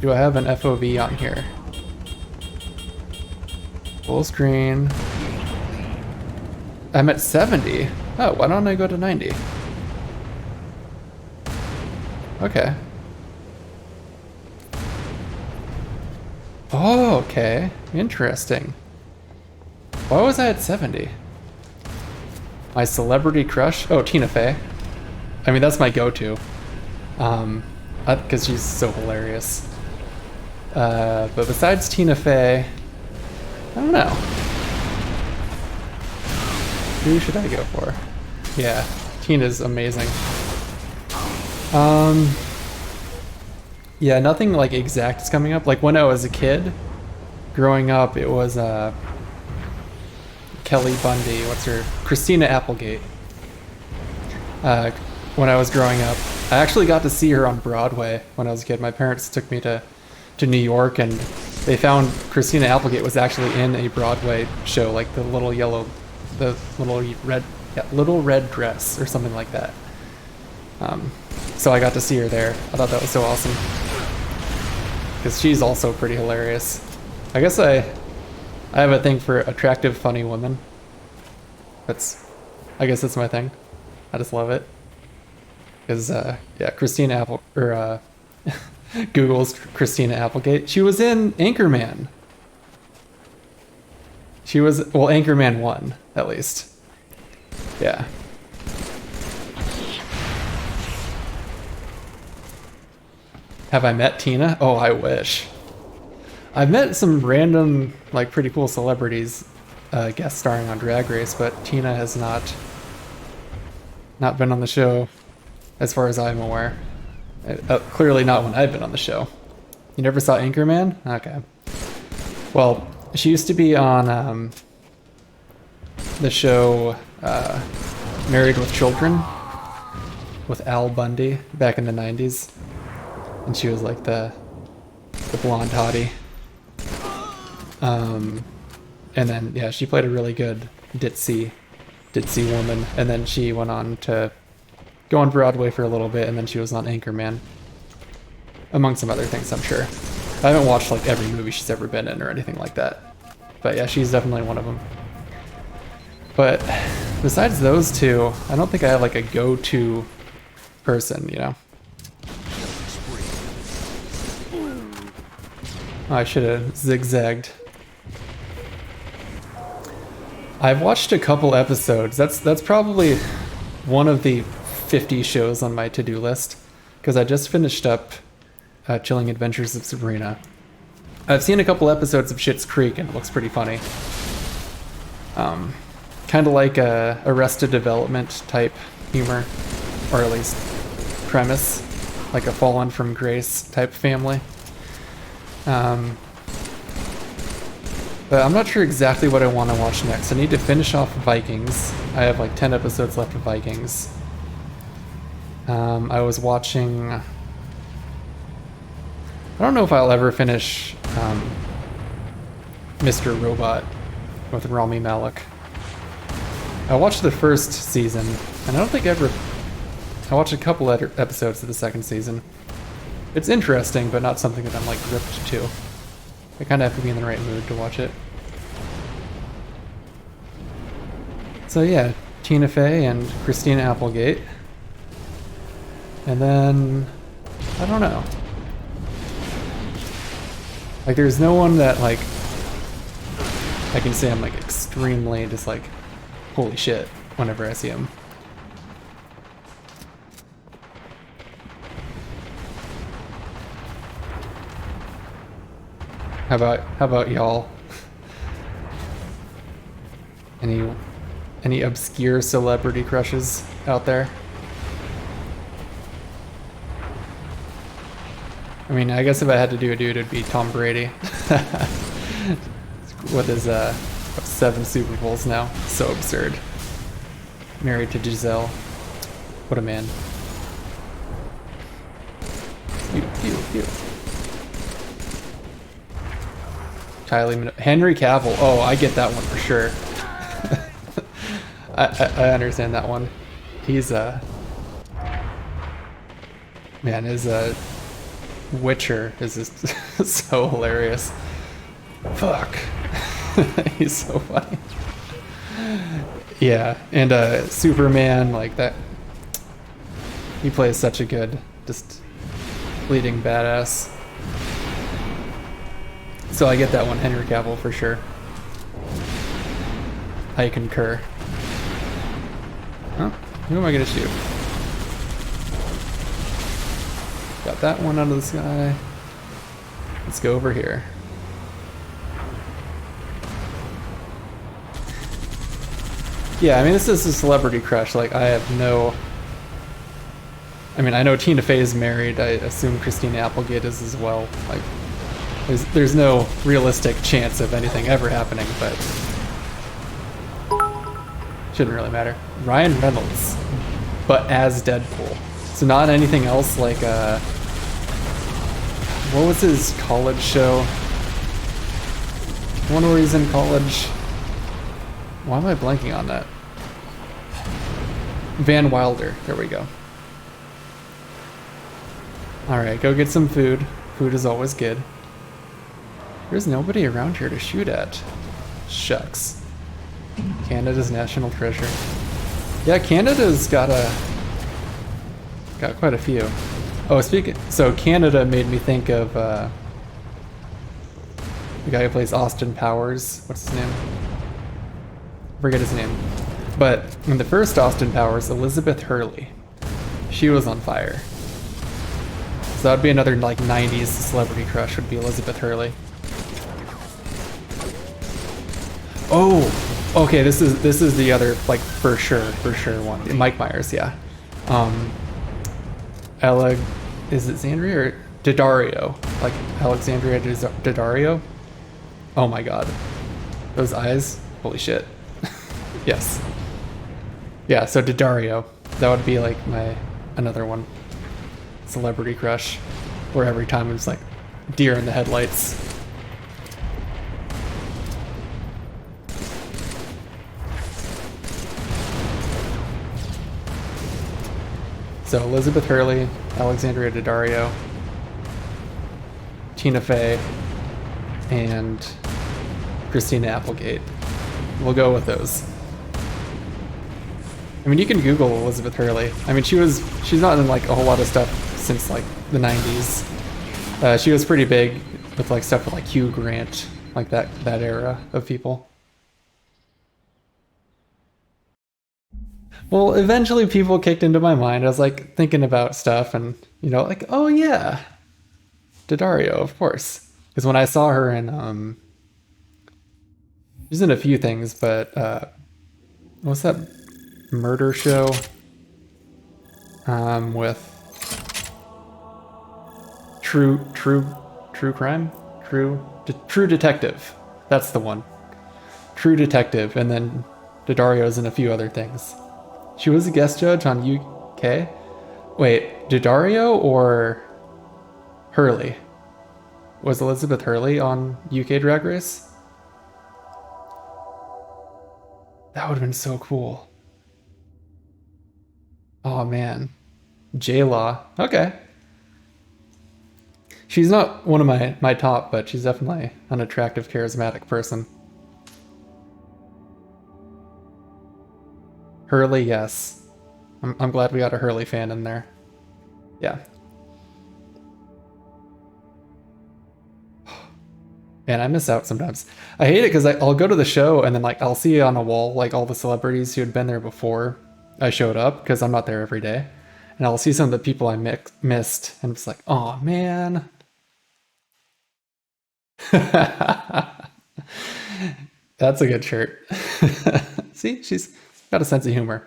Do I have an FOV on here? Full screen. I'm at 70. Oh, why don't I go to 90? Okay. Oh, okay. Interesting. Why was I at 70? My celebrity crush? Oh, Tina Fey. I mean, that's my go-to. Because she's so hilarious. But besides Tina Fey, I don't know. Who should I go for? Yeah, Tina's amazing. Yeah, nothing like exact is coming up. Like when I was a kid, growing up, it was Kelly Bundy. What's her? Christina Applegate. When I was growing up, I actually got to see her on Broadway when I was a kid. My parents took me to New York, and they found Christina Applegate was actually in a Broadway show, like the little red dress or something like that. So I got to see her there. I thought that was so awesome because she's also pretty hilarious. I guess I have a thing for attractive, funny women. I guess that's my thing. I just love it. Because yeah, Google's Christina Applegate. She was in Anchorman. She was, well, Anchorman 1, at least. Yeah. Have I met Tina? Oh, I wish. I've met some random, like, pretty cool celebrities guest starring on Drag Race, but Tina has not been on the show, as far as I'm aware. Clearly not when I've been on the show. You never saw Anchorman? Okay. Well, she used to be on the show Married with Children with Al Bundy back in the 90s. And she was like the blonde hottie. And then, yeah, she played a really good ditzy woman. And then she went on to go on Broadway for a little bit, and then she was on Anchorman. Among some other things, I'm sure. I haven't watched like every movie she's ever been in or anything like that. But yeah, she's definitely one of them. But besides those two, I don't think I have like a go-to person, you know? Oh, I should have zigzagged. I've watched a couple episodes. That's probably one of the 50 shows on my to-do list, because I just finished up Chilling Adventures of Sabrina. I've seen a couple episodes of Schitt's Creek, and it looks pretty funny. Kind of like a Arrested Development type humor, or at least premise, like a Fallen from Grace type family. But I'm not sure exactly what I want to watch next. I need to finish off Vikings. I have like 10 episodes left of Vikings. I was watching... I don't know if I'll ever finish Mr. Robot with Rami Malek. I watched the first season, and I don't think I watched a couple episodes of the second season. It's interesting, but not something that I'm like gripped to. I kind of have to be in the right mood to watch it. So yeah, Tina Fey and Christina Applegate. And then, I don't know. Like, there's no one that, like, I can say I'm, like, extremely just, like, holy shit whenever I see him. How about y'all? Any obscure celebrity crushes out there? I mean, I guess if I had to do a dude, it'd be Tom Brady. With his 7 Super Bowls now. So absurd. Married to Giselle. What a man. Pew, pew, pew. Henry Cavill. Oh, I get that one for sure. I understand that one. He's man, his Witcher is just so hilarious. Fuck. He's so funny. Yeah, and Superman, like that. He plays such a good, just leading badass. So I get that one, Henry Cavill for sure. I concur. Huh? Who am I gonna shoot? Got that one out of the sky. Let's go over here. Yeah, I mean, this is a celebrity crush. Like, I have no... I mean, I know Tina Fey is married. I assume Christina Applegate is as well. Like, there's no realistic chance of anything ever happening, but... shouldn't really matter. Ryan Reynolds, but as Deadpool. So not anything else like, what was his college show? One where he's in college. Why am I blanking on that? Van Wilder. There we go. Alright, go get some food. Food is always good. There's nobody around here to shoot at. Shucks. Canada's national treasure. Yeah, Canada's got quite a few. Oh, so Canada made me think of the guy who plays Austin Powers. What's his name? Forget his name. But in the first Austin Powers, Elizabeth Hurley, she was on fire. So that'd be another like 90s celebrity crush, would be Elizabeth Hurley. Oh, okay, this is the other like for sure one. Mike Myers, yeah. Is it Xandria or Daddario? Like Alexandria Daddario? Oh my god. Those eyes, holy shit. Yes. Yeah, so Daddario. That would be like another one. Celebrity crush. Where every time it was like deer in the headlights. So Elizabeth Hurley, Alexandria Daddario, Tina Fey, and Christina Applegate. We'll go with those. I mean, you can Google Elizabeth Hurley. I mean, she's not in like a whole lot of stuff since like the 90s. She was pretty big with like stuff with like Hugh Grant, like that era of people. Well, eventually people kicked into my mind. I was like thinking about stuff and, you know, like, oh yeah, Daddario, of course. Because when I saw her in, she's in a few things, but what's that murder show with True Detective. That's the one. True Detective, and then Daddario's in a few other things. She was a guest judge on UK. Wait, Daddario or Hurley? Was Elizabeth Hurley on UK Drag Race? That would have been so cool. Oh man. J-Law. Okay. She's not one of my top, but she's definitely an attractive, charismatic person. Hurley, yes. I'm glad we got a Hurley fan in there. Yeah. Man, I miss out sometimes. I hate it because I'll go to the show and then like I'll see on a wall like all the celebrities who had been there before I showed up because I'm not there every day. And I'll see some of the people I missed and it's like, oh man. That's a good shirt. See, she's got a sense of humor.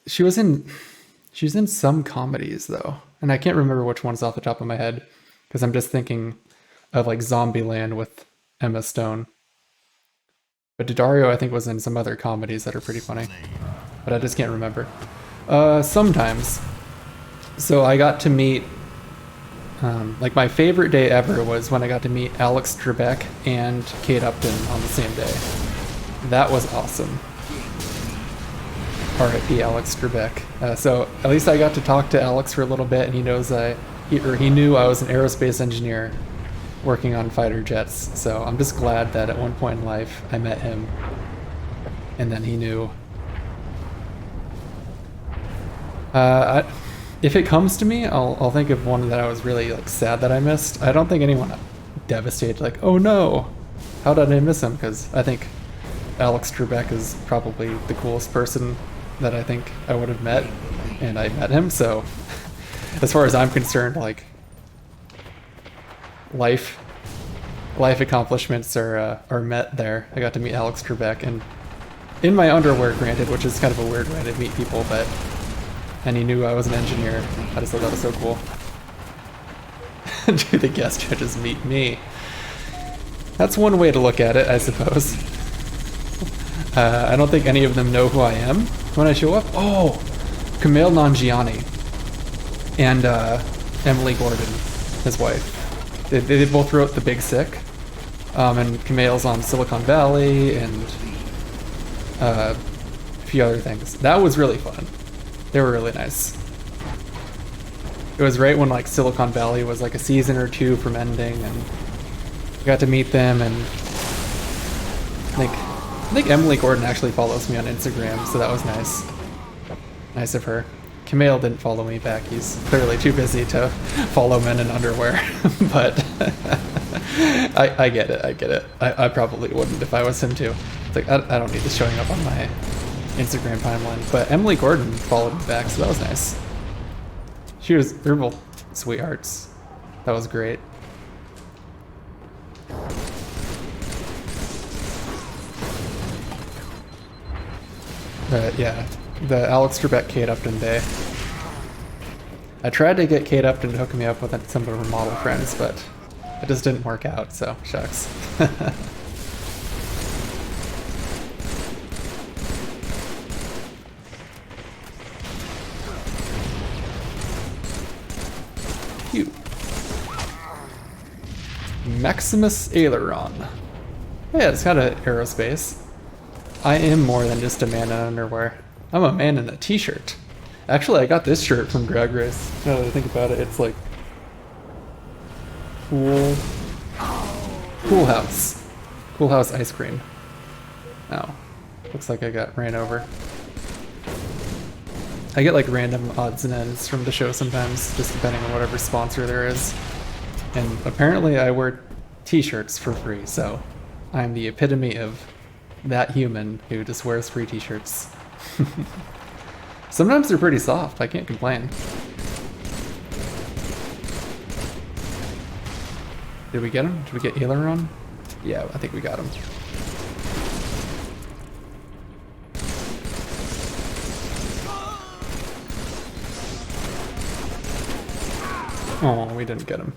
She's in some comedies though, and I can't remember which ones off the top of my head because I'm just thinking of like Zombieland with Emma Stone. But Daddario, I think, was in some other comedies that are pretty funny, but I just can't remember. Sometimes. So I got to meet, like my favorite day ever was when I got to meet Alex Trebek and Kate Upton on the same day. That was awesome. R.I.P. Alex Trebek. So at least I got to talk to Alex for a little bit, and he knew I was an aerospace engineer working on fighter jets. So I'm just glad that at one point in life I met him, and then he knew. If it comes to me, I'll think of one that I was really like sad that I missed. I don't think anyone devastated like, oh no, how did I miss him? Because I think Alex Trebek is probably the coolest person that I think I would have met, and I met him. So as far as I'm concerned, like life accomplishments are met there. I got to meet Alex Trebek, and in my underwear, granted, which is kind of a weird way to meet people, but and he knew I was an engineer. I just thought that was so cool. Do the guest judges meet me? That's one way to look at it, I suppose. I don't think any of them know who I am when I show up. Oh, Kumail Nanjiani and Emily Gordon, his wife. They both wrote The Big Sick, and Kumail's on Silicon Valley and a few other things. That was really fun. They were really nice. It was right when like Silicon Valley was like a season or two from ending, and I got to meet them, and I think Emily Gordon actually follows me on Instagram, so that was nice. Nice of her. Kumail didn't follow me back. He's clearly too busy to follow men in underwear, but I get it. I probably wouldn't if I was him too. It's like, I don't need this showing up on my Instagram timeline, but Emily Gordon followed me back, so that was nice. They're both sweethearts. That was great. But yeah, the Alex Trebek Kate Upton day. I tried to get Kate Upton to hook me up with some of her model friends, but it just didn't work out, so shucks. Cute. Maximus Aileron. Yeah, it's got an aerospace. I am more than just a man in underwear. I'm a man in a t-shirt. Actually, I got this shirt from Drag Race. Now that I think about it, it's like Cool House. Cool House ice cream. Oh, looks like I got ran over. I get like random odds and ends from the show sometimes, just depending on whatever sponsor there is. And apparently I wear t-shirts for free, so I'm the epitome of that human who just wears free t-shirts. Sometimes they're pretty soft, I can't complain. Did we get him? Did we get Aileron? Yeah, I think we got him. Oh, we didn't get him.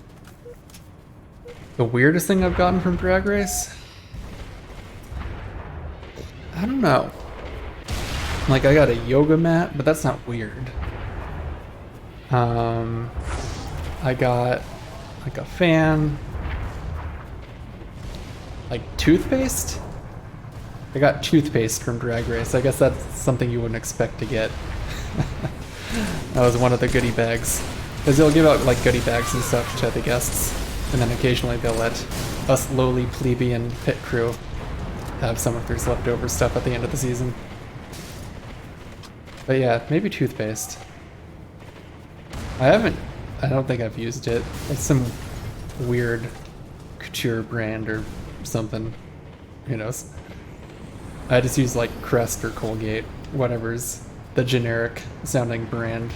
The weirdest thing I've gotten from Drag Race? I don't know. Like, I got a yoga mat, but that's not weird. I got like a fan. Like toothpaste? I got toothpaste from Drag Race. I guess that's something you wouldn't expect to get. That was one of the goodie bags. Because they'll give out like goodie bags and stuff to the guests, and then occasionally they'll let us lowly plebeian pit crew have some of their leftover stuff at the end of the season. But yeah, maybe toothpaste. I don't think I've used it. It's some weird couture brand or something. Who knows? I just use like Crest or Colgate, whatever's the generic sounding brand.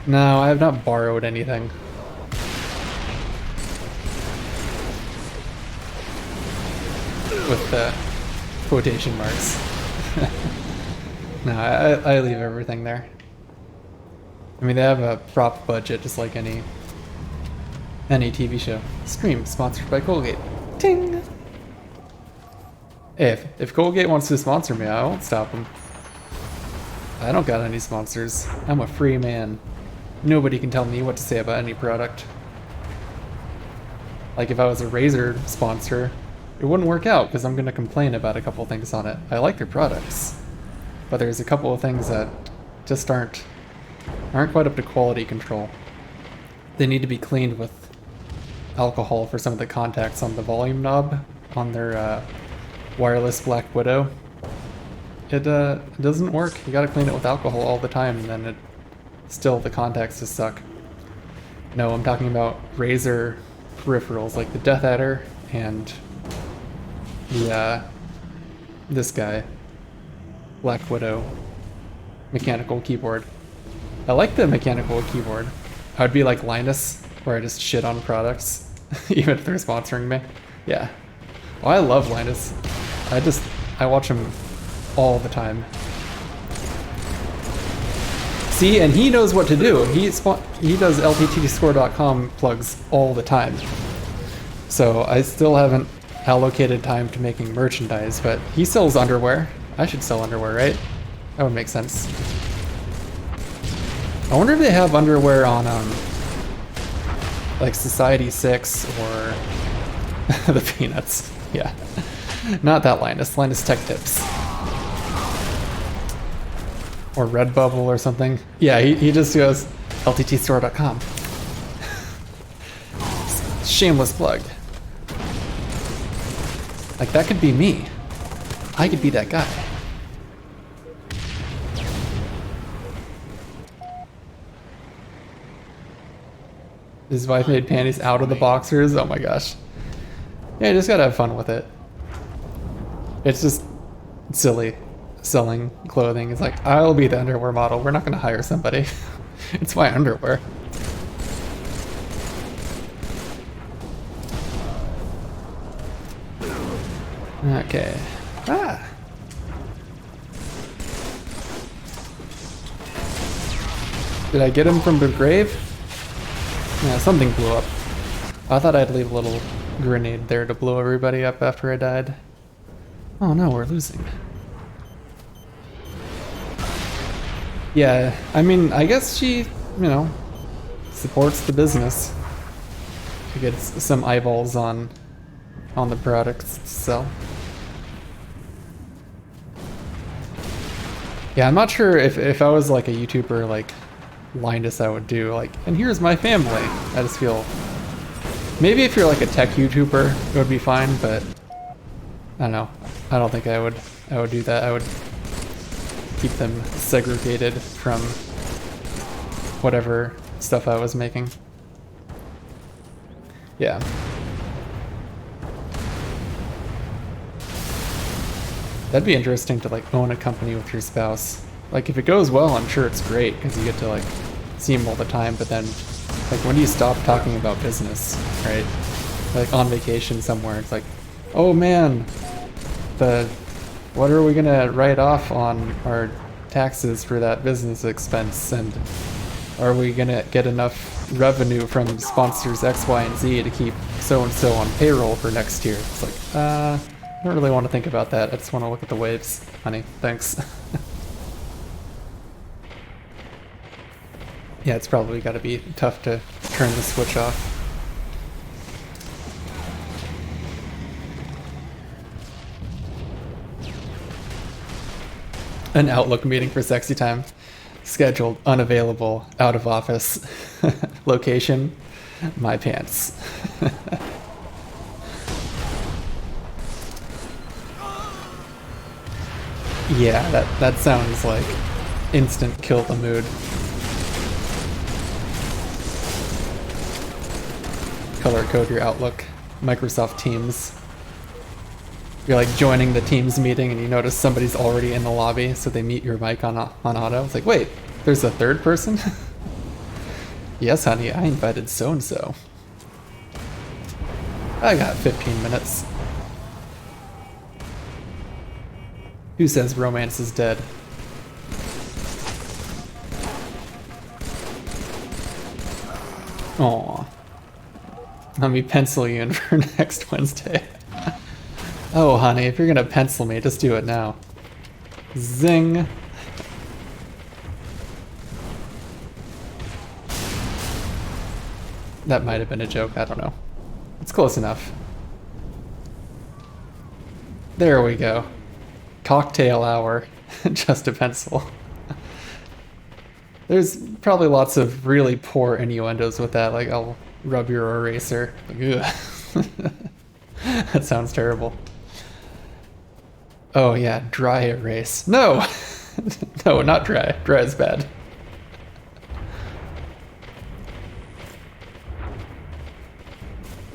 No, I have not borrowed anything. With the quotation marks. No, I leave everything there. I mean, they have a prop budget just like any TV show. Stream sponsored by Colgate. Ting! Hey, if Colgate wants to sponsor me, I won't stop them. I don't got any sponsors. I'm a free man. Nobody can tell me what to say about any product. Like if I was a Razer sponsor, it wouldn't work out because I'm going to complain about a couple things on it. I like their products, but there's a couple of things that just aren't quite up to quality control. They need to be cleaned with alcohol for some of the contacts on the volume knob on their wireless Black Widow. It doesn't work. You gotta clean it with alcohol all the time, and then the contacts just suck. No, I'm talking about Razer peripherals like the Death Adder and the this guy, Black Widow mechanical keyboard. I like the mechanical keyboard. I would be like Linus, where I just shit on products, even if they're sponsoring me. Yeah. Oh, I love Linus. I watch him all the time. See, and he knows what to do. He does lttscore.com plugs all the time. So I still haven't allocated time to making merchandise, but he sells underwear. I should sell underwear, right? That would make sense. I wonder if they have underwear on like Society 6 or the Peanuts. Yeah. Not that Linus Tech Tips. Or Redbubble or something. Yeah, he just goes lttstore.com. Shameless plug. Like that could be me. I could be that guy. His wife made panties out of the boxers. Oh my gosh. Yeah, you just gotta have fun with it. It's just silly selling clothing. It's like, I'll be the underwear model. We're not gonna hire somebody. It's my underwear. Okay. Ah. Did I get him from the grave? Yeah, something blew up. I thought I'd leave a little grenade there to blow everybody up after I died. Oh no, we're losing. Yeah, I mean, I guess she, supports the business. She gets some eyeballs on the products to sell. Yeah, I'm not sure if I was like a YouTuber like Linus, I would do like, and here's my family. I just feel, maybe if you're like a tech YouTuber, it would be fine, but I don't know. I don't think I would do that. I would keep them segregated from whatever stuff I was making. Yeah. That'd be interesting to like own a company with your spouse. Like if it goes well, I'm sure it's great because you get to like see him all the time, but then like when do you stop talking about business, right? Like on vacation somewhere, it's like, oh man, what are we gonna write off on our taxes for that business expense, and are we gonna get enough revenue from sponsors X, Y, and Z to keep so-and-so on payroll for next year? It's like, I don't really want to think about that. I just want to look at the waves, honey. Thanks. Yeah, it's probably got to be tough to turn the switch off. An Outlook meeting for sexy time. Scheduled, unavailable, out of office. Location, my pants. Yeah, that sounds like instant kill the mood. Color code your Outlook, Microsoft Teams. You're like joining the Teams meeting and you notice somebody's already in the lobby, so they mute your mic on auto. It's like, wait, there's a third person? Yes, honey, I invited so-and-so. I got 15 minutes. Who says romance is dead? Aw. Let me pencil you in for next Wednesday. Oh, honey, if you're gonna pencil me, just do it now. Zing. That might have been a joke, I don't know. It's close enough. There we go. Cocktail hour, just a pencil. There's probably lots of really poor innuendos with that, like I'll rub your eraser. Like, ugh. That sounds terrible. Oh yeah, dry erase. No! No, not dry. Dry is bad.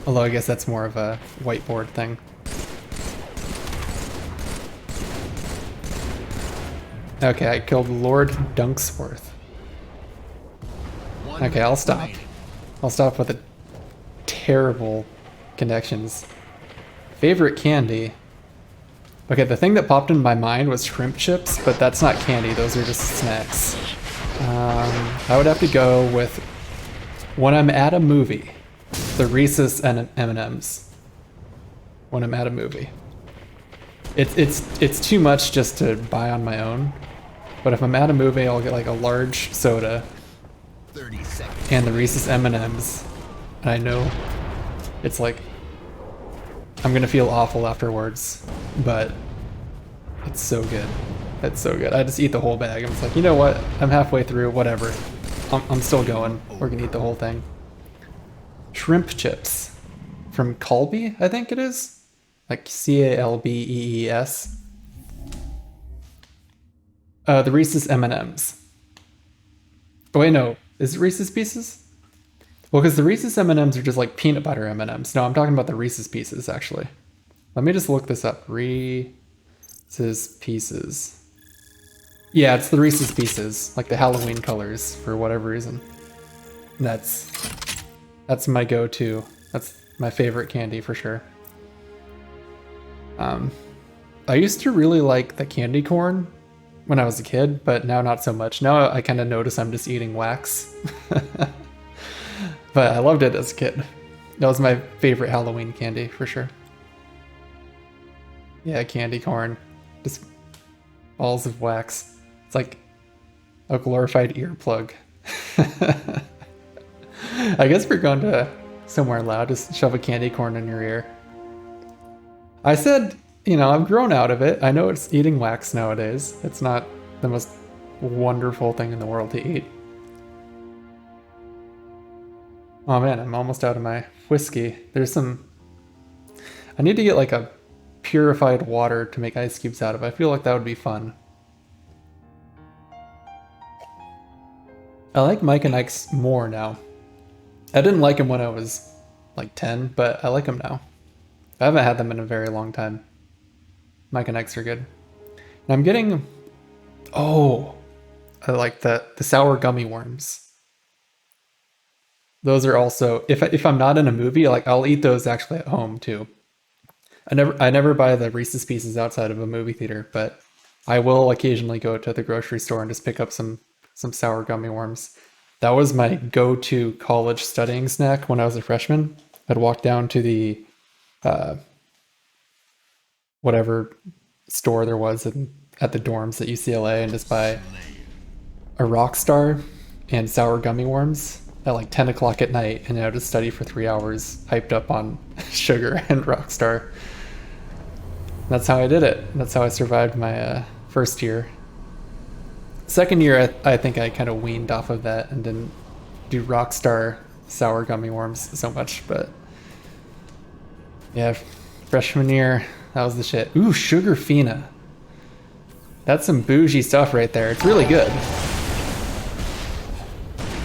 Although I guess that's more of a whiteboard thing. Okay, I killed Lord Dunksworth. Okay, I'll stop. I'll stop with the terrible connections. Favorite candy? Okay, the thing that popped in my mind was shrimp chips, but that's not candy, those are just snacks. I would have to go with, when I'm at a movie, the Reese's and M&Ms. When I'm at a movie. It's too much just to buy on my own, but if I'm at a movie, I'll get like a large soda 30 seconds. and the Reese's M&Ms, and I know it's like I'm gonna feel awful afterwards, but it's so good. It's so good. I just eat the whole bag. I'm just like, you know what? I'm halfway through. Whatever. I'm still going. We're gonna eat the whole thing. Shrimp chips from Calbee, I think it is. Like Calbees. The Reese's M&Ms. Oh wait, no. Is it Reese's Pieces? Well, because the Reese's M&Ms are just like peanut butter M&Ms. No, I'm talking about the Reese's Pieces, actually. Let me just look this up. Reese's Pieces. Yeah, it's the Reese's Pieces. Like the Halloween colors, for whatever reason. That's my go-to. That's my favorite candy, for sure. I used to really like the candy corn when I was a kid, but now not so much. Now I kind of notice I'm just eating wax. But I loved it as a kid. That was my favorite Halloween candy, for sure. Yeah, candy corn. Just balls of wax. It's like a glorified earplug. I guess if you're going to somewhere loud, just shove a candy corn in your ear. I said, you know, I've grown out of it. I know it's eating wax nowadays. It's not the most wonderful thing in the world to eat. Oh man, I'm almost out of my whiskey. There's some... I need to get like a purified water to make ice cubes out of. I feel like that would be fun. I like Mike and Ike's more now. I didn't like them when I was like 10, but I like them now. I haven't had them in a very long time. Mike and Ike's are good. And I'm getting... Oh! I like the sour gummy worms. Those are also... If I'm not in a movie, like I'll eat those actually at home too. I never buy the Reese's Pieces outside of a movie theater, but I will occasionally go to the grocery store and just pick up some sour gummy worms. That was my go-to college studying snack when I was a freshman. I'd walk down to the whatever store there was at the dorms at UCLA and just buy a Rockstar and sour gummy worms at like 10 o'clock at night, and I would just study for 3 hours hyped up on sugar and Rockstar. That's how I did it. That's how I survived my first year. Second year, I think I kind of weaned off of that and didn't do Rockstar sour gummy worms so much, but yeah, freshman year, that was the shit. Ooh, Sugar Fina. That's some bougie stuff right there. It's really good.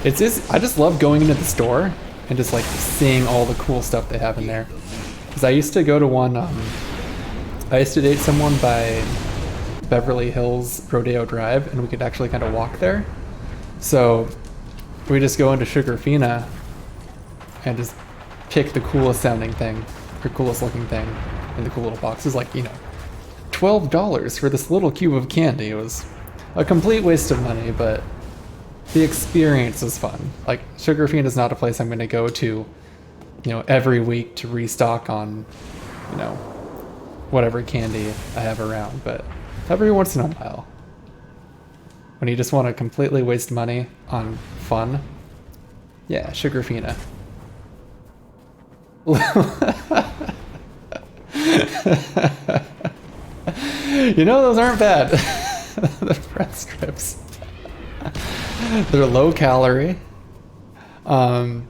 It's just, I just love going into the store and just like seeing all the cool stuff they have in there. Because I used to go to one, I used to date someone by Beverly Hills Rodeo Drive, and we could actually kind of walk there. So we just go into Sugarfina and just pick the coolest sounding thing, or coolest looking thing in the cool little boxes. Like, you know, $12 for this little cube of candy. It was a complete waste of money, but the experience was fun. Like, Sugarfina is not a place I'm going to go to, you know, every week to restock on, you know, whatever candy I have around, but every once in a while, when you just want to completely waste money on fun, yeah, Sugarfina. You know, those aren't bad. The bread strips. They're low calorie. You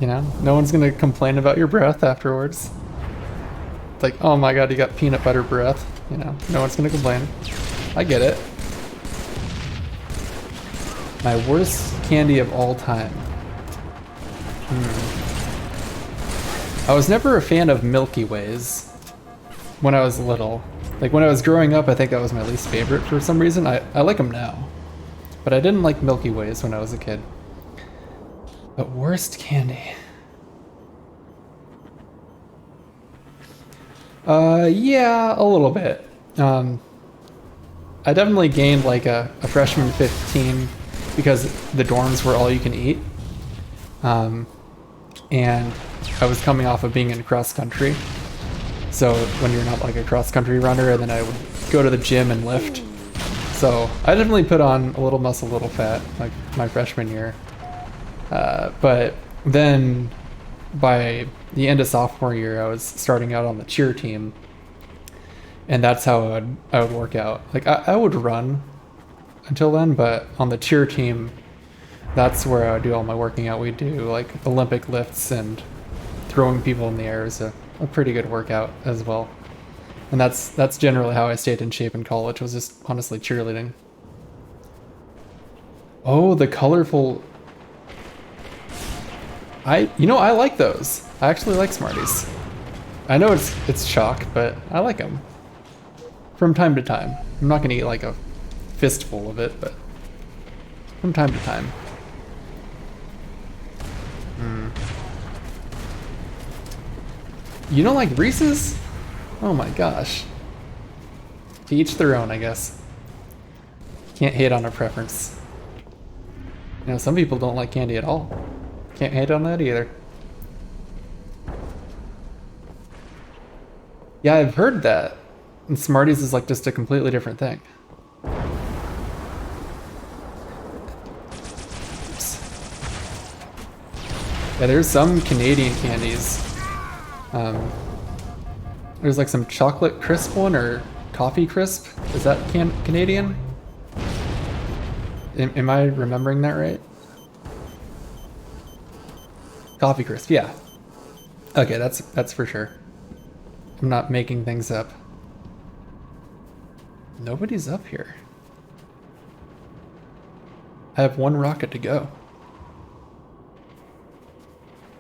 know, no one's gonna complain about your breath afterwards. Like, oh my god, you got peanut butter breath. You know, no one's gonna complain. I get it. My worst candy of all time. I was never a fan of Milky Ways when I was little. Like, when I was growing up, I think that was my least favorite for some reason. I like them now. But I didn't like Milky Ways when I was a kid. But worst candy. Yeah, a little bit. I definitely gained like a freshman 15 because the dorms were all you can eat. And I was coming off of being in cross country. So when you're not like a cross country runner, and then I would go to the gym and lift. So I definitely put on a little muscle, a little fat, like my freshman year. But then by the end of sophomore year, I was starting out on the cheer team. And that's how I would work out. Like, I would run until then, but on the cheer team, that's where I would do all my working out. We'd do like Olympic lifts, and throwing people in the air is a pretty good workout as well. And that's generally how I stayed in shape in college, was just honestly cheerleading. Oh, the colorful... I like those. I actually like Smarties. I know it's chalk, but I like them. From time to time. I'm not gonna eat like a fistful of it, but from time to time. You don't like Reese's? Oh my gosh. To each their own, I guess. Can't hate on a preference. You know, some people don't like candy at all. Can't hate on that either. Yeah, I've heard that. And Smarties is like just a completely different thing. Oops. Yeah, there's some Canadian candies. There's like some chocolate crisp one, or coffee crisp. Is that Canadian? Am I remembering that right? Coffee crisp, yeah. Okay, that's for sure. I'm not making things up. Nobody's up here. I have one rocket to go.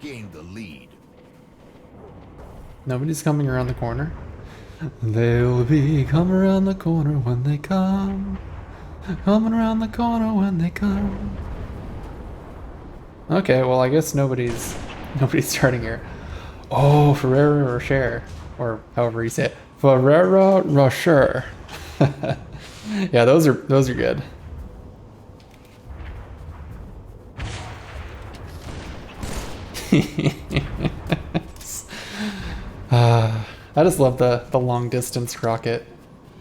Gain the lead. Nobody's coming around the corner. They'll be coming around the corner when they come. Coming around the corner when they come. Okay, well, I guess nobody's starting here. Oh, Ferrero Rocher, or however you say it. Ferrero Rocher. Yeah, those are good. I just love the long distance rocket.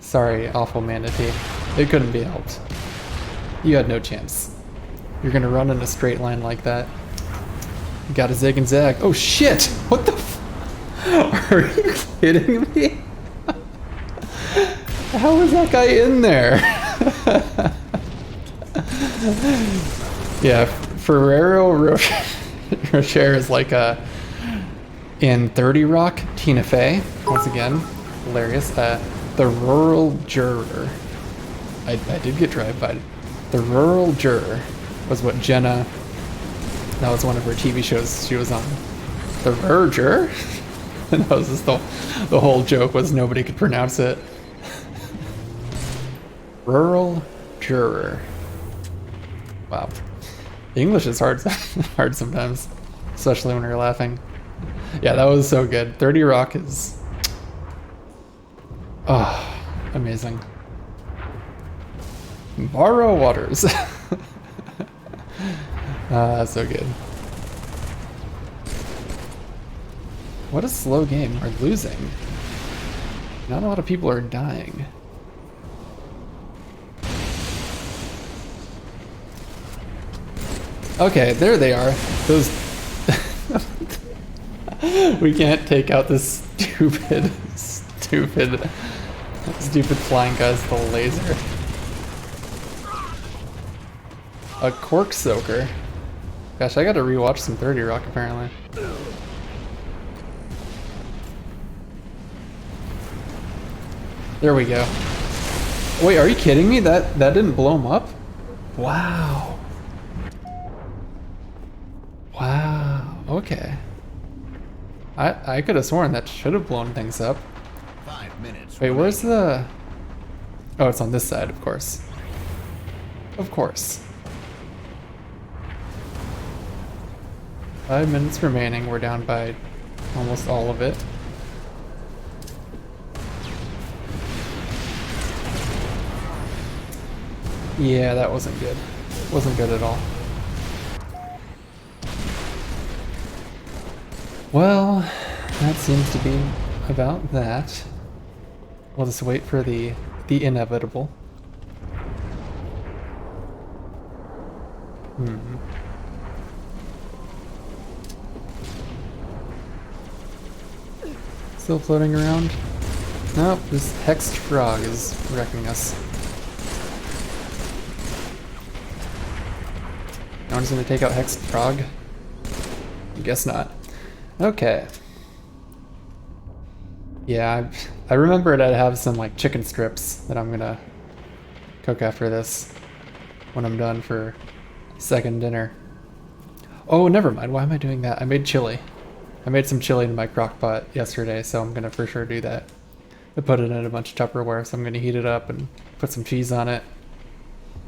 Sorry, awful manatee. It couldn't be helped. You had no chance. You're gonna run in a straight line like that. You gotta zig and zag. Oh shit! What the Are you kidding me? How was that guy in there? Yeah, Ferrero Rocher is like in 30 Rock, Tina Fey, once again, hilarious. The Rural Juror. I did get drive-by. The Rural Juror was what Jenna, that was one of her TV shows she was on. The RRrr? And that was just the whole joke was nobody could pronounce it. Rural Juror. Wow. English is hard, hard sometimes, especially when you're laughing. Yeah, that was so good. 30 Rock is... oh, amazing. Borrow Waters. So good. What a slow game. We're losing. Not a lot of people are dying. Okay, there they are. Those... we can't take out this stupid flying guys with a laser. A cork soaker. Gosh, I gotta rewatch some 30 Rock apparently. There we go. Wait, are you kidding me? That didn't blow him up? Wow. Wow, okay. I could have sworn that should have blown things up. 5 minutes. Wait, where's the... oh, it's on this side, of course. Of course. 5 minutes remaining. We're down by almost all of it. Yeah, that wasn't good. Wasn't good at all. Well, that seems to be about that. We'll just wait for the inevitable. Still floating around? Nope, this hexed frog is wrecking us. No one's gonna take out hexed frog? Guess not. Okay. Yeah, I remembered I'd have some like chicken strips that I'm gonna cook after this when I'm done for second dinner. Oh, never mind. Why am I doing that? I made chili. I made some chili in my crock pot yesterday, so I'm gonna for sure do that. I put it in a bunch of Tupperware, so I'm gonna heat it up and put some cheese on it.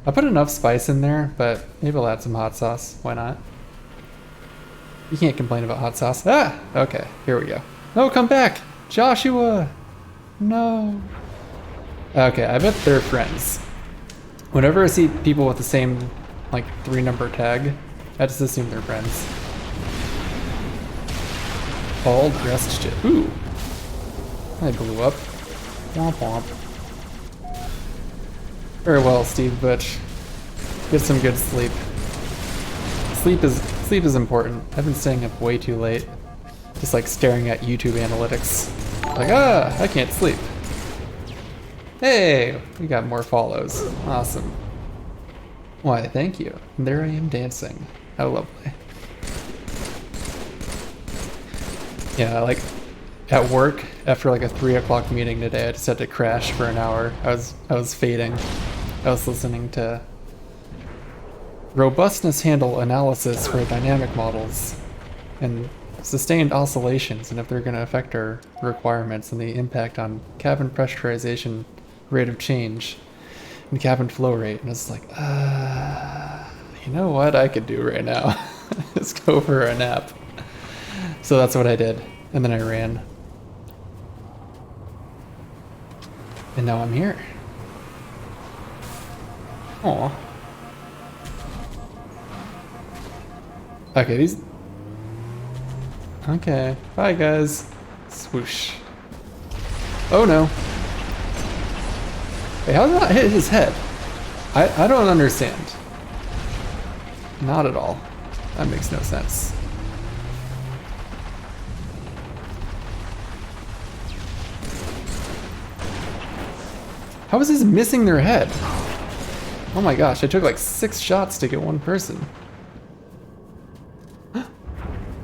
I put enough spice in there, but maybe I'll add some hot sauce. Why not? You can't complain about hot sauce. Ah! Okay, here we go. No, come back! Joshua! No. Okay, I bet they're friends. Whenever I see people with the same, like, 3-number tag, I just assume they're friends. All dressed shit. Ooh! I blew up. Womp womp. Very well, Steve Butch. Get some good sleep. Sleep is important. I've been staying up way too late. Just like staring at YouTube analytics. Like, I can't sleep. Hey, we got more follows. Awesome. Why, thank you. And there I am dancing. How lovely. Yeah, like at work, after like a 3 o'clock meeting today, I just had to crash for an hour. I was fading. I was listening to robustness handle analysis for dynamic models and sustained oscillations and if they're going to affect our requirements and the impact on cabin pressurization rate of change and cabin flow rate. And it's like, you know what I could do right now? Just go for a nap. So that's what I did. And then I ran. And now I'm here. Aw. Okay, these... okay, bye guys. Swoosh. Oh no. Wait, how did that hit his head? I don't understand. Not at all. That makes no sense. How is this missing their head? Oh my gosh, I took like 6 shots to get one person.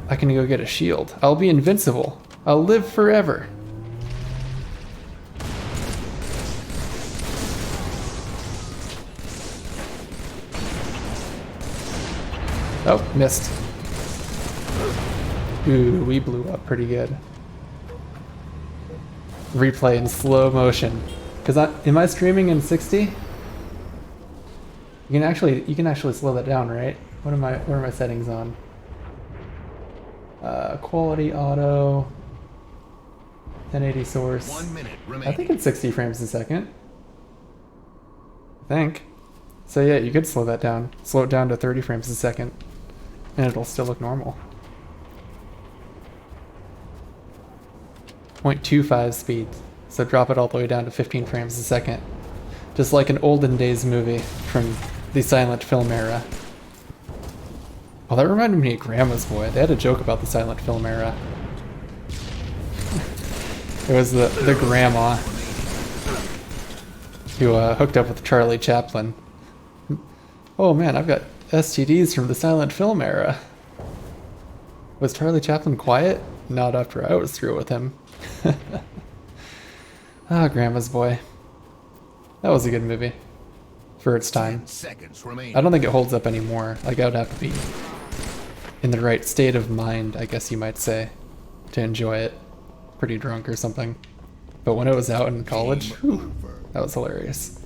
I can go get a shield. I'll be invincible. I'll live forever. Oh, missed. Ooh, we blew up pretty good. Replay in slow motion. Cause am I streaming in 60? You can actually slow that down, right? What are my settings on? Quality auto, 1080 source. 1 minute I remaining. think it's 60 frames a second. I think. So yeah, you could slow that down. Slow it down to 30 frames a second, and it'll still look normal. 0.25 speed, so drop it all the way down to 15 frames a second. Just like an olden days movie from the silent film era. Oh, that reminded me of Grandma's Boy. They had a joke about the silent film era. It was the grandma who hooked up with Charlie Chaplin. Oh man, I've got STDs from the silent film era. Was Charlie Chaplin quiet? Not after I was through with him. Ah, Grandma's Boy. That was a good movie. For its time. 10 seconds remaining. I don't think it holds up anymore. Like, I would have to be in the right state of mind, I guess you might say, to enjoy it. Pretty drunk or something. But when it was out in college, whew, that was hilarious.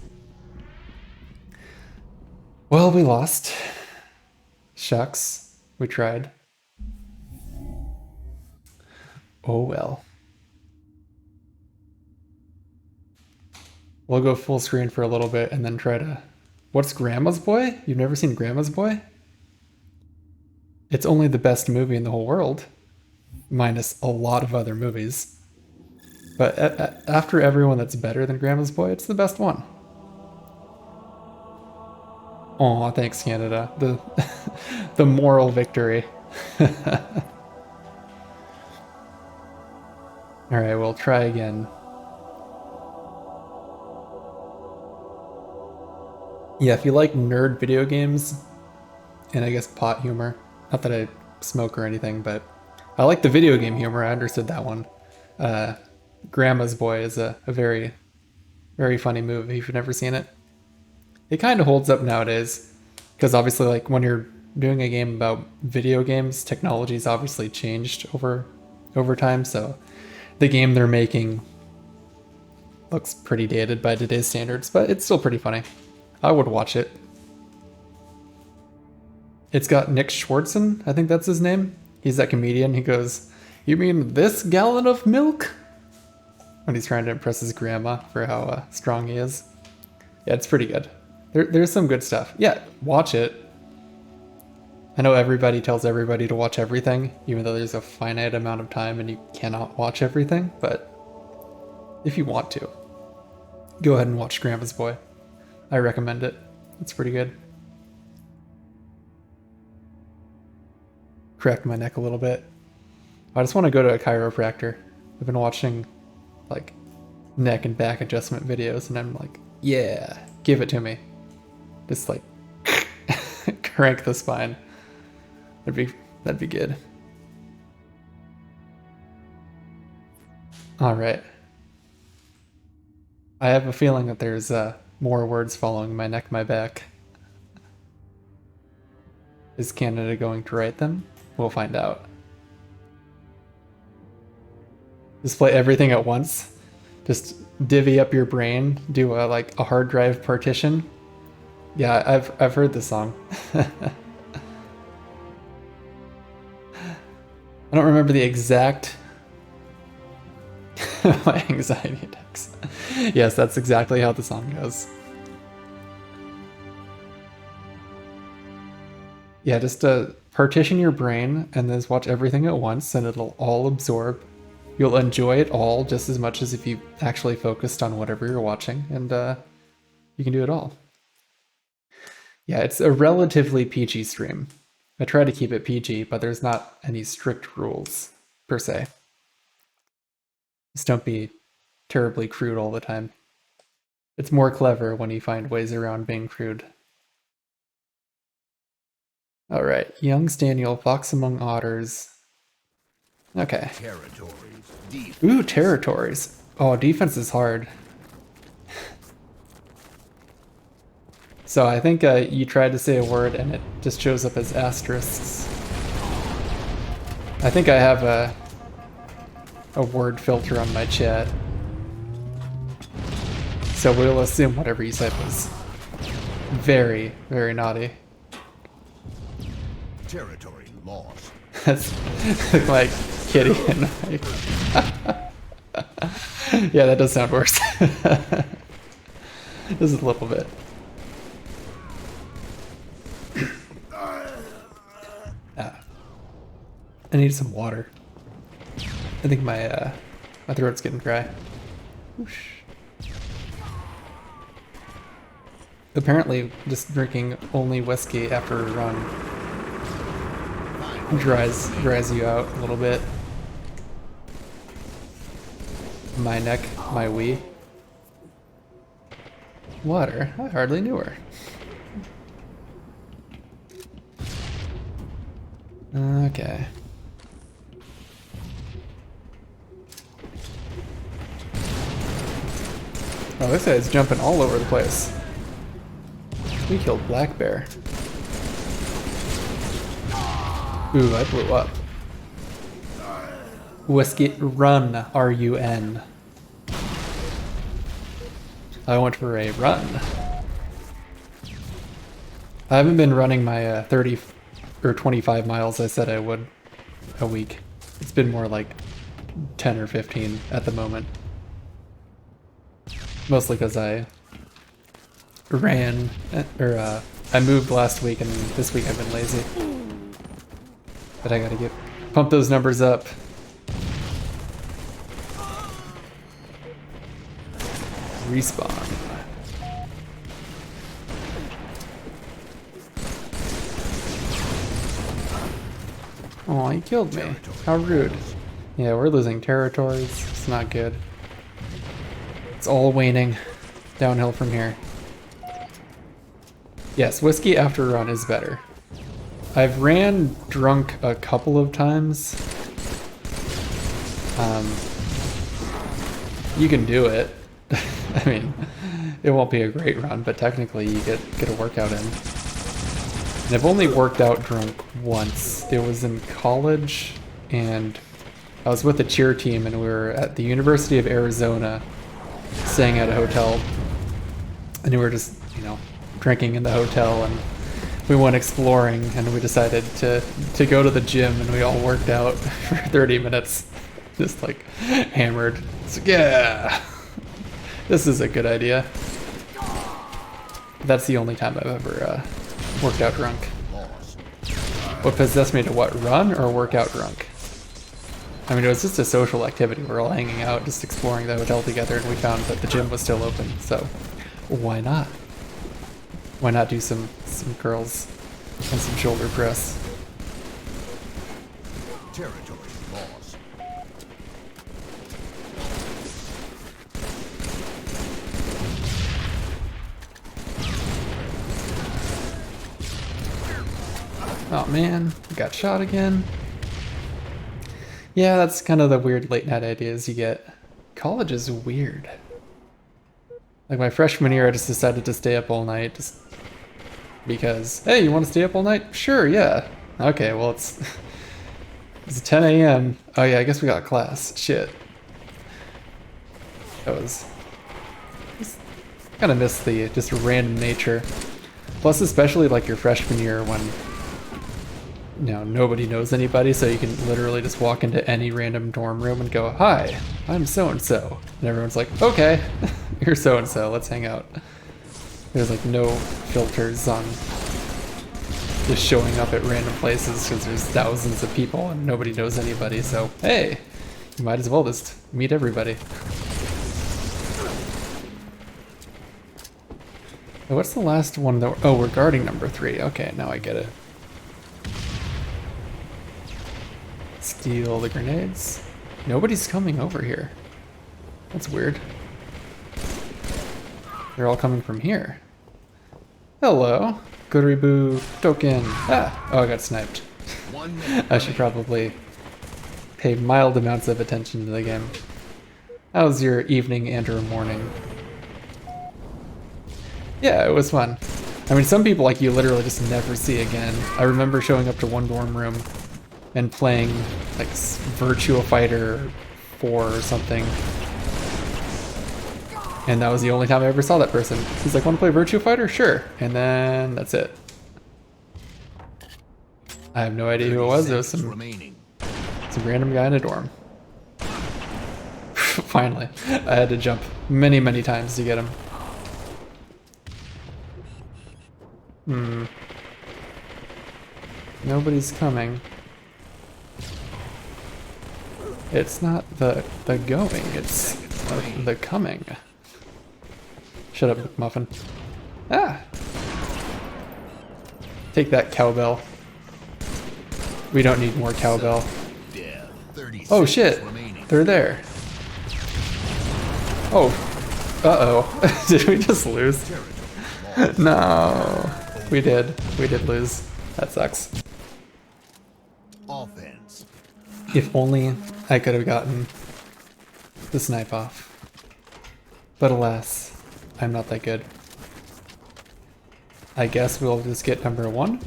Well, we lost. Shucks. We tried. Oh well. We'll go full screen for a little bit and then try to... What's Grandma's Boy? You've never seen Grandma's Boy? It's only the best movie in the whole world. Minus a lot of other movies. But after everyone that's better than Grandma's Boy, it's the best one. Aw, thanks Canada. The moral victory. Alright, we'll try again. Yeah, if you like nerd video games, and I guess pot humor, not that I smoke or anything, but I like the video game humor, I understood that one. Grandma's Boy is a very, very funny movie if you've never seen it. It kind of holds up nowadays, because obviously like when you're doing a game about video games, technology's obviously changed over time, so the game they're making looks pretty dated by today's standards, but it's still pretty funny. I would watch it. It's got Nick Schwartzen, I think that's his name. He's that comedian. He goes, "You mean this gallon of milk?" When he's trying to impress his grandma for how strong he is. Yeah, it's pretty good. There's some good stuff. Yeah, watch it. I know everybody tells everybody to watch everything, even though there's a finite amount of time and you cannot watch everything, but if you want to, go ahead and watch Grandma's Boy. I recommend it. It's pretty good. Cracked my neck a little bit. I just want to go to a chiropractor. I've been watching like neck and back adjustment videos and I'm like, yeah, give it to me. Just like crank the spine. That'd be good. All right. I have a feeling that there's more words following my neck, my back. Is Canada going to write them? We'll find out. Display everything at once. Just divvy up your brain. Do like a hard drive partition. Yeah, I've heard this song. I don't remember the exact. My anxiety attacks. Yes, that's exactly how the song goes. Yeah, just partition your brain and then just watch everything at once and it'll all absorb. You'll enjoy it all just as much as if you actually focused on whatever you're watching, and you can do it all. Yeah, it's a relatively PG stream. I try to keep it PG, but there's not any strict rules, per se. Just don't be terribly crude all the time. It's more clever when you find ways around being crude. Alright, young Staniel, fox among otters. Okay. Territories. Defense. Ooh, territories. Oh, defense is hard. So I think you tried to say a word and it just shows up as asterisks. I think I have a word filter on my chat. So we'll assume whatever you said was very, very naughty. Territory lost. That's like Kitty and Mike. Yeah, that does sound worse. Just a little bit. I need some water. I think my throat's getting dry. Whoosh. Apparently, just drinking only whiskey after a run dries you out a little bit. My neck, my wee. Water. I hardly knew her. Okay. Oh, this guy's jumping all over the place. We killed Black Bear. Ooh, I blew up. Whiskey run, R-U-N. I went for a run. I haven't been running my 30 or 25 miles I said I would a week. It's been more like 10 or 15 at the moment. Mostly because I ran, or I moved last week and this week I've been lazy. But I gotta pump those numbers up. Respawn. Oh, he killed me. How rude. Yeah, we're losing territories. It's not good. It's all waning. Downhill from here. Yes, whiskey after a run is better. I've ran drunk a couple of times. You can do it. I mean, it won't be a great run, but technically you get a workout in. And I've only worked out drunk once. It was in college, and I was with the cheer team, and we were at the University of Arizona, staying at a hotel, and we were just, drinking in the hotel, and we went exploring, and we decided to go to the gym, and we all worked out for 30 minutes, just like hammered. It's like, yeah, this is a good idea. That's the only time I've ever worked out drunk. What possessed me to what, run or work out drunk? I mean, it was just a social activity. We were all hanging out, just exploring the hotel together, and we found that the gym was still open, so why not? Why not do some curls and some shoulder press? Territory lost. Oh man, got shot again. Yeah, that's kind of the weird late night ideas you get. College is weird. Like my freshman year, I just decided to stay up all night just because, hey, you want to stay up all night? Sure, yeah. Okay, well it's 10 a.m. Oh yeah, I guess we got class. Shit. Kind of miss the just random nature. Plus, especially like your freshman year when nobody knows anybody, so you can literally just walk into any random dorm room and go, hi, I'm so-and-so. And everyone's like, okay, you're so-and-so, let's hang out. There's like no filters on just showing up at random places because there's thousands of people and nobody knows anybody, so hey, you might as well just meet everybody. What's the last one though? Oh, we're guarding number 3. Okay, now I get it. Steal the grenades. Nobody's coming over here. That's weird. They're all coming from here. Hello. Guribu token. Ah! Oh, I got sniped. I should probably pay mild amounts of attention to the game. How was your evening and or morning? Yeah, it was fun. I mean, some people like you literally just never see again. I remember showing up to one dorm room and playing like Virtua Fighter 4 or something. And that was the only time I ever saw that person. He's like, want to play Virtua Fighter? Sure. And then that's it. I have no idea who it was. It was some random guy in a dorm. Finally. I had to jump many, many times to get him. Nobody's coming. It's not the going, it's the coming. Shut up, McMuffin. Ah! Take that, cowbell. We don't need more cowbell. Oh shit! They're there. Oh. Uh-oh. Did we just lose? No. We did. We did lose. That sucks. Offense. If only I could have gotten the snipe off. But alas, I'm not that good. I guess we'll just get number 1.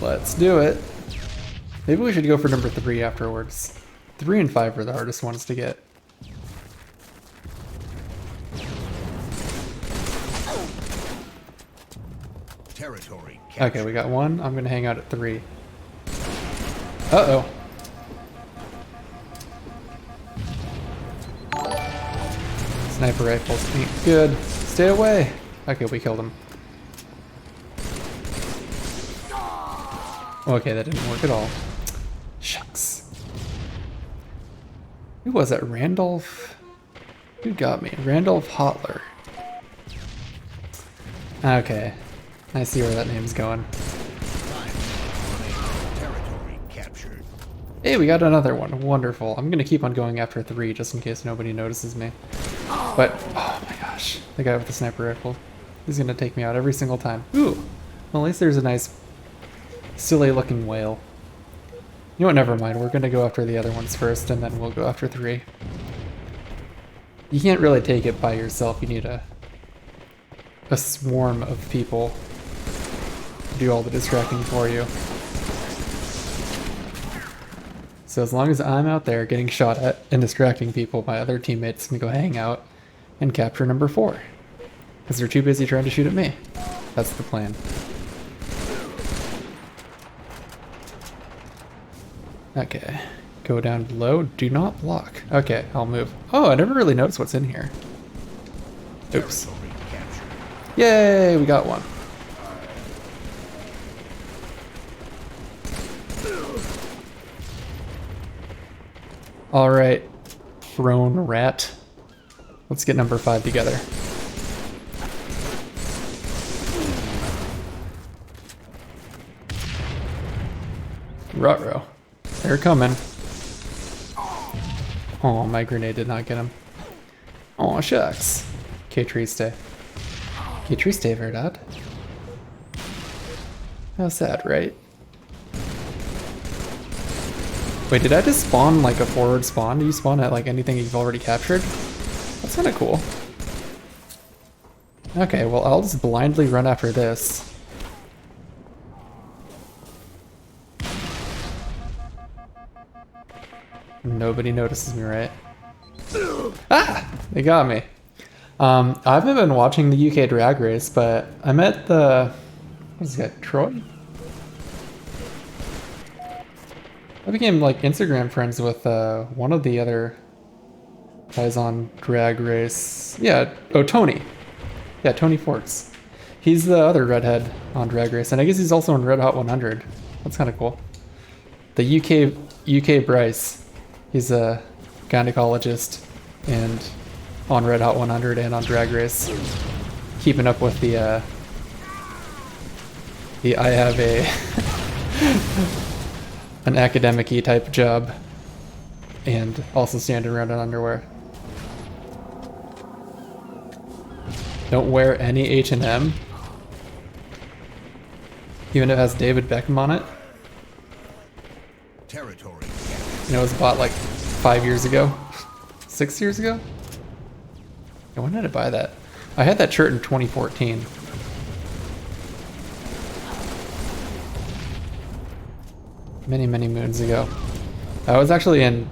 Let's do it. Maybe we should go for number 3 afterwards. 3 and 5 are the hardest ones to get. Territory. Okay, we got 1. I'm gonna hang out at 3. Uh-oh. Sniper rifles ain't good. Stay away. Okay, we killed him. Okay, that didn't work at all. Shucks. Who was that? Randolph? Who got me? Randolph Hotler. Okay. I see where that name's going. Territory captured. Hey, we got another one. Wonderful. I'm gonna keep on going after 3 just in case nobody notices me. But, oh my gosh. The guy with the sniper rifle. He's gonna take me out every single time. Ooh. Well, at least there's a nice, silly looking whale. You know what, never mind. We're gonna go after the other ones first and then we'll go after 3. You can't really take it by yourself. You need a swarm of people to do all the distracting for you. So as long as I'm out there getting shot at and distracting people, my other teammates can go hang out and capture number 4. Because they're too busy trying to shoot at me. That's the plan. Okay. Go down below. Do not block. Okay, I'll move. Oh, I never really noticed what's in here. Oops. Yay, we got one. Alright, thrown rat. Let's get number 5 together. Ruh-roh. They're coming. Oh, my grenade did not get him. Oh, shucks. Que triste. Que triste, verdad? How sad, right? Wait, did I just spawn like a forward spawn? Do you spawn at like anything you've already captured? That's kind of cool. Okay, well I'll just blindly run after this. Nobody notices me, right? Ah! They got me. I haven't been watching the UK Drag Race, but I met the... what is that, Troy? I became like Instagram friends with one of the other guys on Drag Race. Yeah, oh, Tony. Yeah, Tony Forks. He's the other redhead on Drag Race, and I guess he's also on Red Hot 100. That's kind of cool. The UK Bryce. He's a gynecologist and on Red Hot 100 and on Drag Race, keeping up with the I have an academic-y type job and also standing around in underwear. Don't wear any H&M, even if it has David Beckham on it. Territory. You know, it was bought like 5 years ago, 6 years ago. Yeah, when did I buy that? I had that shirt in 2014. Many, many moons ago. I was actually in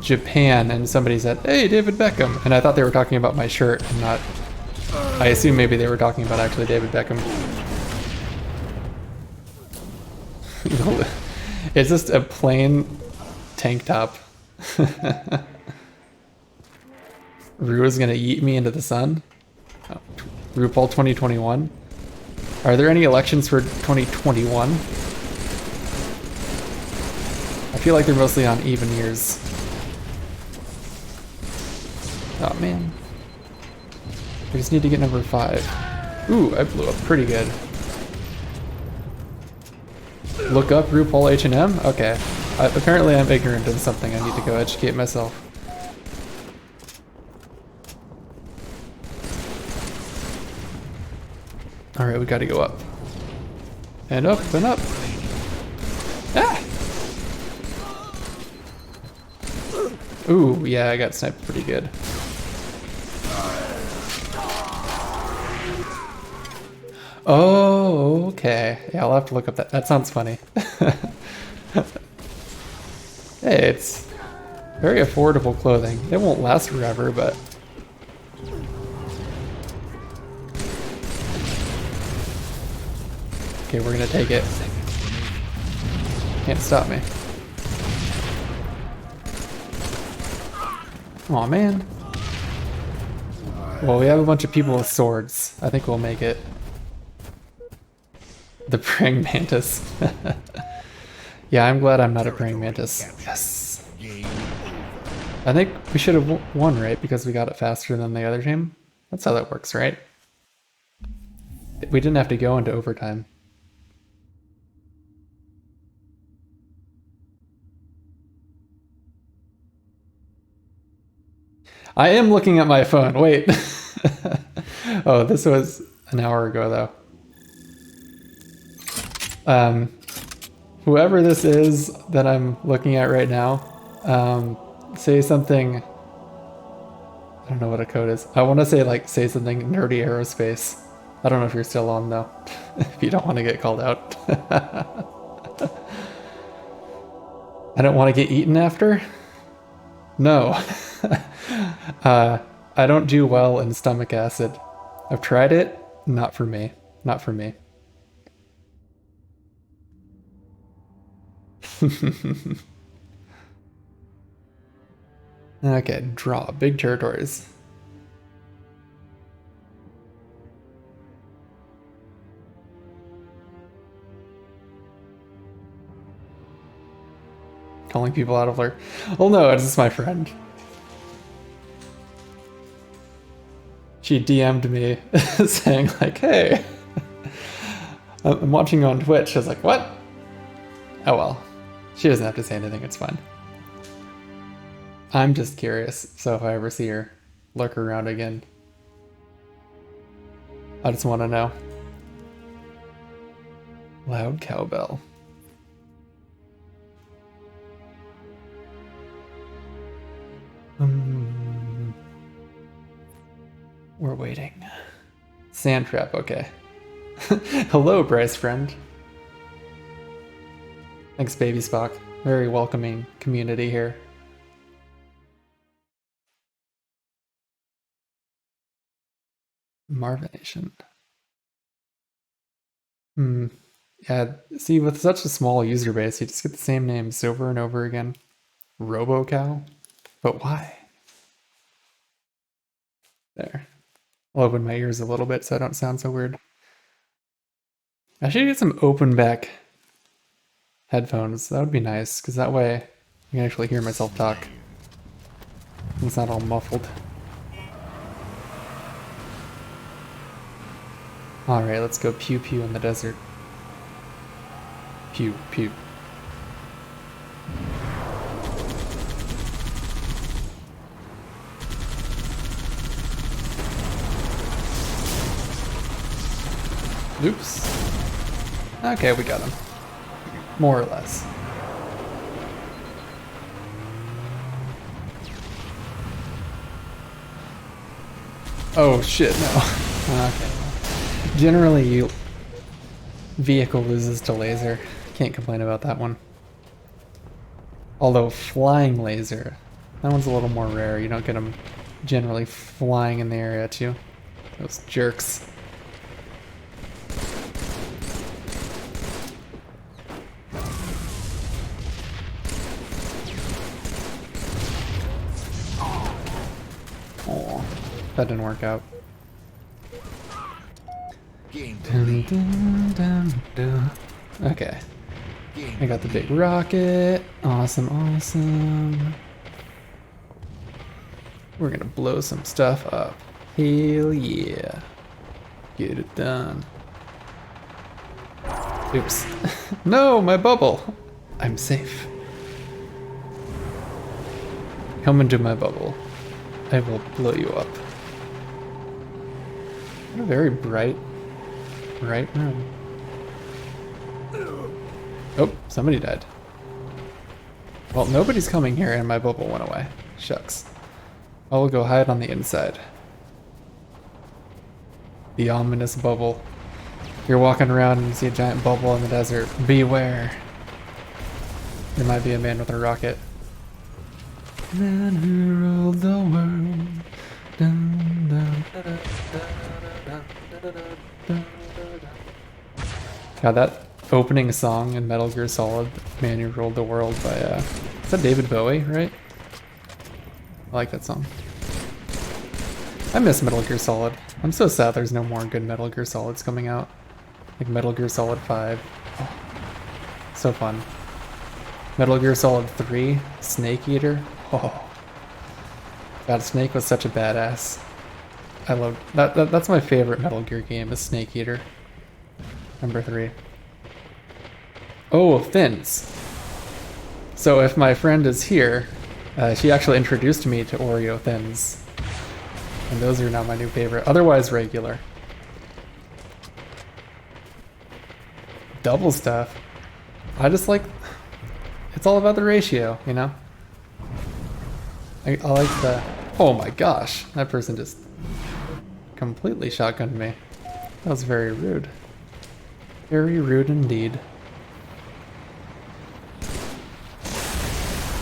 Japan and somebody said, "Hey, David Beckham," and I thought they were talking about my shirt and not. I assume maybe they were talking about actually David Beckham. It's just a plain tank top. Ru is gonna eat me into the sun. Oh, RuPaul 2021. Are there any elections for 2021? I feel like they're mostly on even years. Oh man. We just need to get number 5. Ooh, I blew up pretty good. Look up RuPaul H&M? Okay. Apparently I'm ignorant of something. I need to go educate myself. Alright, we gotta go up. And up and up. Ah! Ooh, yeah, I got sniped pretty good. Oh, okay. Yeah, I'll have to look up that. That sounds funny. Hey, it's very affordable clothing. It won't last forever, but... Okay, we're gonna take it. Can't stop me. Aw, man. Well, we have a bunch of people with swords. I think we'll make it. The praying mantis. Yeah, I'm glad I'm not a praying mantis. Yes. I think we should have won, right? Because we got it faster than the other team. That's how that works, right? We didn't have to go into overtime. I am looking at my phone. Wait. Oh, this was an hour ago, though. Whoever this is that I'm looking at right now, say something. I don't know what a code is. I want to say, like, say something nerdy aerospace. I don't know if you're still on, though, if you don't want to get called out. I don't want to get eaten after? No. I don't do well in stomach acid. I've tried it. Not for me. Not for me. Okay, draw big territories. Calling people out of their... Oh no, it's just my friend. She DM'd me saying like, hey, I'm watching you on Twitch. I was like, what? Oh well. She doesn't have to say anything, it's fine. I'm just curious, so if I ever see her lurk around again, I just want to know. Loud cowbell. We're waiting. Sand trap, okay. Hello, Bryce friend. Thanks, Baby Spock. Very welcoming community here. Marvination. Yeah, see, with such a small user base, you just get the same names over and over again. RoboCow? But why? There. I'll open my ears a little bit so I don't sound so weird. I should get some open back headphones. That would be nice, because that way I can actually hear myself talk. It's not all muffled. Alright, let's go pew pew in the desert. Pew pew. Oops. Okay, we got him. More or less. Oh shit, no. Okay. Generally, vehicle loses to laser. Can't complain about that one. Although flying laser, that one's a little more rare. You don't get them generally flying in the air at you. Those jerks. Oh, that didn't work out. Game Dun, dun, dun, dun. Okay. I got the big rocket. Awesome, awesome. We're gonna blow some stuff up. Hell yeah. Get it done. Oops. No, my bubble. I'm safe. Come into my bubble. I will blow you up. What a very bright room. Oh, somebody died. Well, nobody's coming here and my bubble went away. Shucks. I will go hide on the inside. The ominous bubble. You're walking around and you see a giant bubble in the desert. Beware. There might be a man with a rocket. Man who ruled the world. Dun, dun, da, da, da, da, da, da, da, da. God, that opening song in Metal Gear Solid, Man Who Ruled the World by, is that David Bowie, right? I like that song. I miss Metal Gear Solid. I'm so sad there's no more good Metal Gear Solids coming out. Like Metal Gear Solid 5. Oh, so fun. Metal Gear Solid 3, Snake Eater. Oh. God, Snake was such a badass. I love that. That's my favorite Metal Gear game is Snake Eater. Number 3. Oh, Thins. So if my friend is here, she actually introduced me to Oreo Thins. And those are now my new favorite. Otherwise, regular. Double stuff. I just like... It's all about the ratio, you know? I like the... Oh my gosh. That person just completely shotgunned me. That was very rude. Very rude indeed.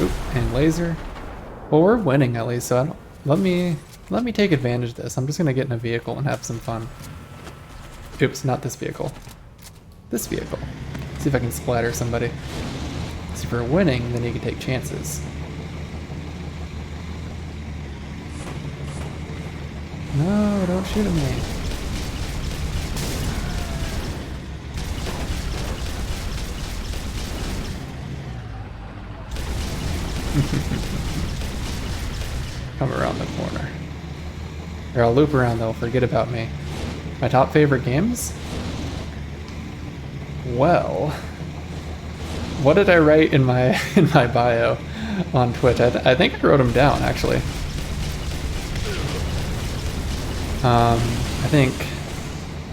Oop, and laser. Well, we're winning at least, so I don't... Let me take advantage of this. I'm just gonna get in a vehicle and have some fun. Oops, not this vehicle. This vehicle. See if I can splatter somebody. See, if we're winning, then you can take chances. No, don't shoot at me. Come around the corner. Here, I'll loop around though, forget about me. My top favorite games? Well, what did I write in my bio on Twitter? I think I wrote them down actually. I think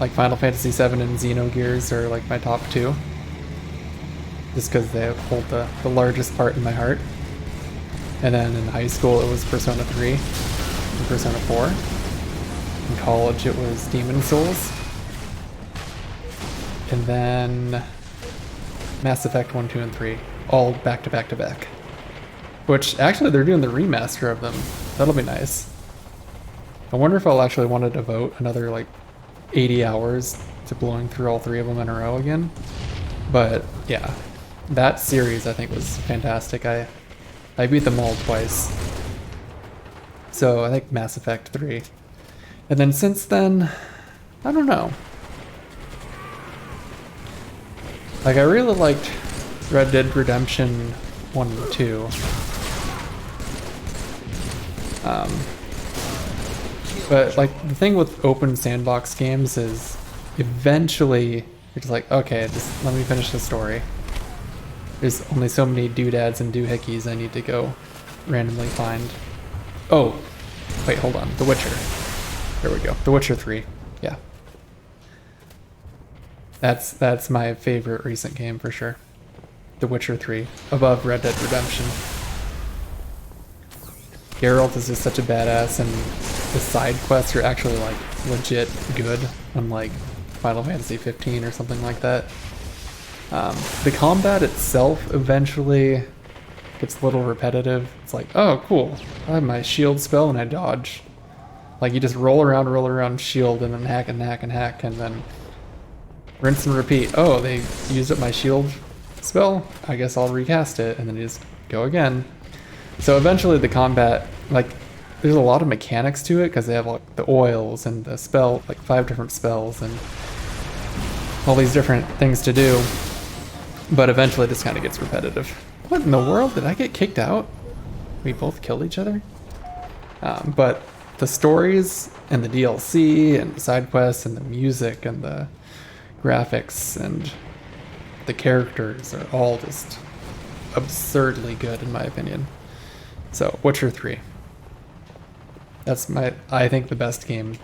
like Final Fantasy VII and Xenogears are like my top 2. Just because they hold the largest part in my heart. And then in high school it was Persona 3 and Persona 4. In college it was Demon Souls. And then Mass Effect 1, 2, and 3. All back to back to back. Which actually they're doing the remaster of them. That'll be nice. I wonder if I'll actually want to devote another like 80 hours to blowing through all 3 of them in a row again. But yeah, that series I think was fantastic. I beat them all twice. So I think Mass Effect 3. And then since then, I don't know. Like I really liked Red Dead Redemption 1 and 2. But like the thing with open sandbox games is eventually you're just like, okay, just let me finish the story. There's only so many doodads and doohickeys I need to go randomly find. Oh, wait, hold on. The Witcher. There we go. The Witcher 3. Yeah. That's my favorite recent game for sure. The Witcher 3. Above Red Dead Redemption. Geralt is just such a badass, and the side quests are actually like legit good, unlike Final Fantasy 15 or something like that. The combat itself eventually gets a little repetitive. It's like, oh cool, I have my shield spell and I dodge. Like you just roll around shield and then hack and hack and hack and then rinse and repeat. Oh, they used up my shield spell? I guess I'll recast it, and then you just go again. So eventually the combat, like, there's a lot of mechanics to it because they have like the oils and the spell, like 5 different spells and all these different things to do. But eventually this kind of gets repetitive. What in the world? Did I get kicked out? We both killed each other? But the stories and the DLC and the side quests and the music and the graphics and the characters are all just absurdly good in my opinion. So, Witcher 3. That's I think the best game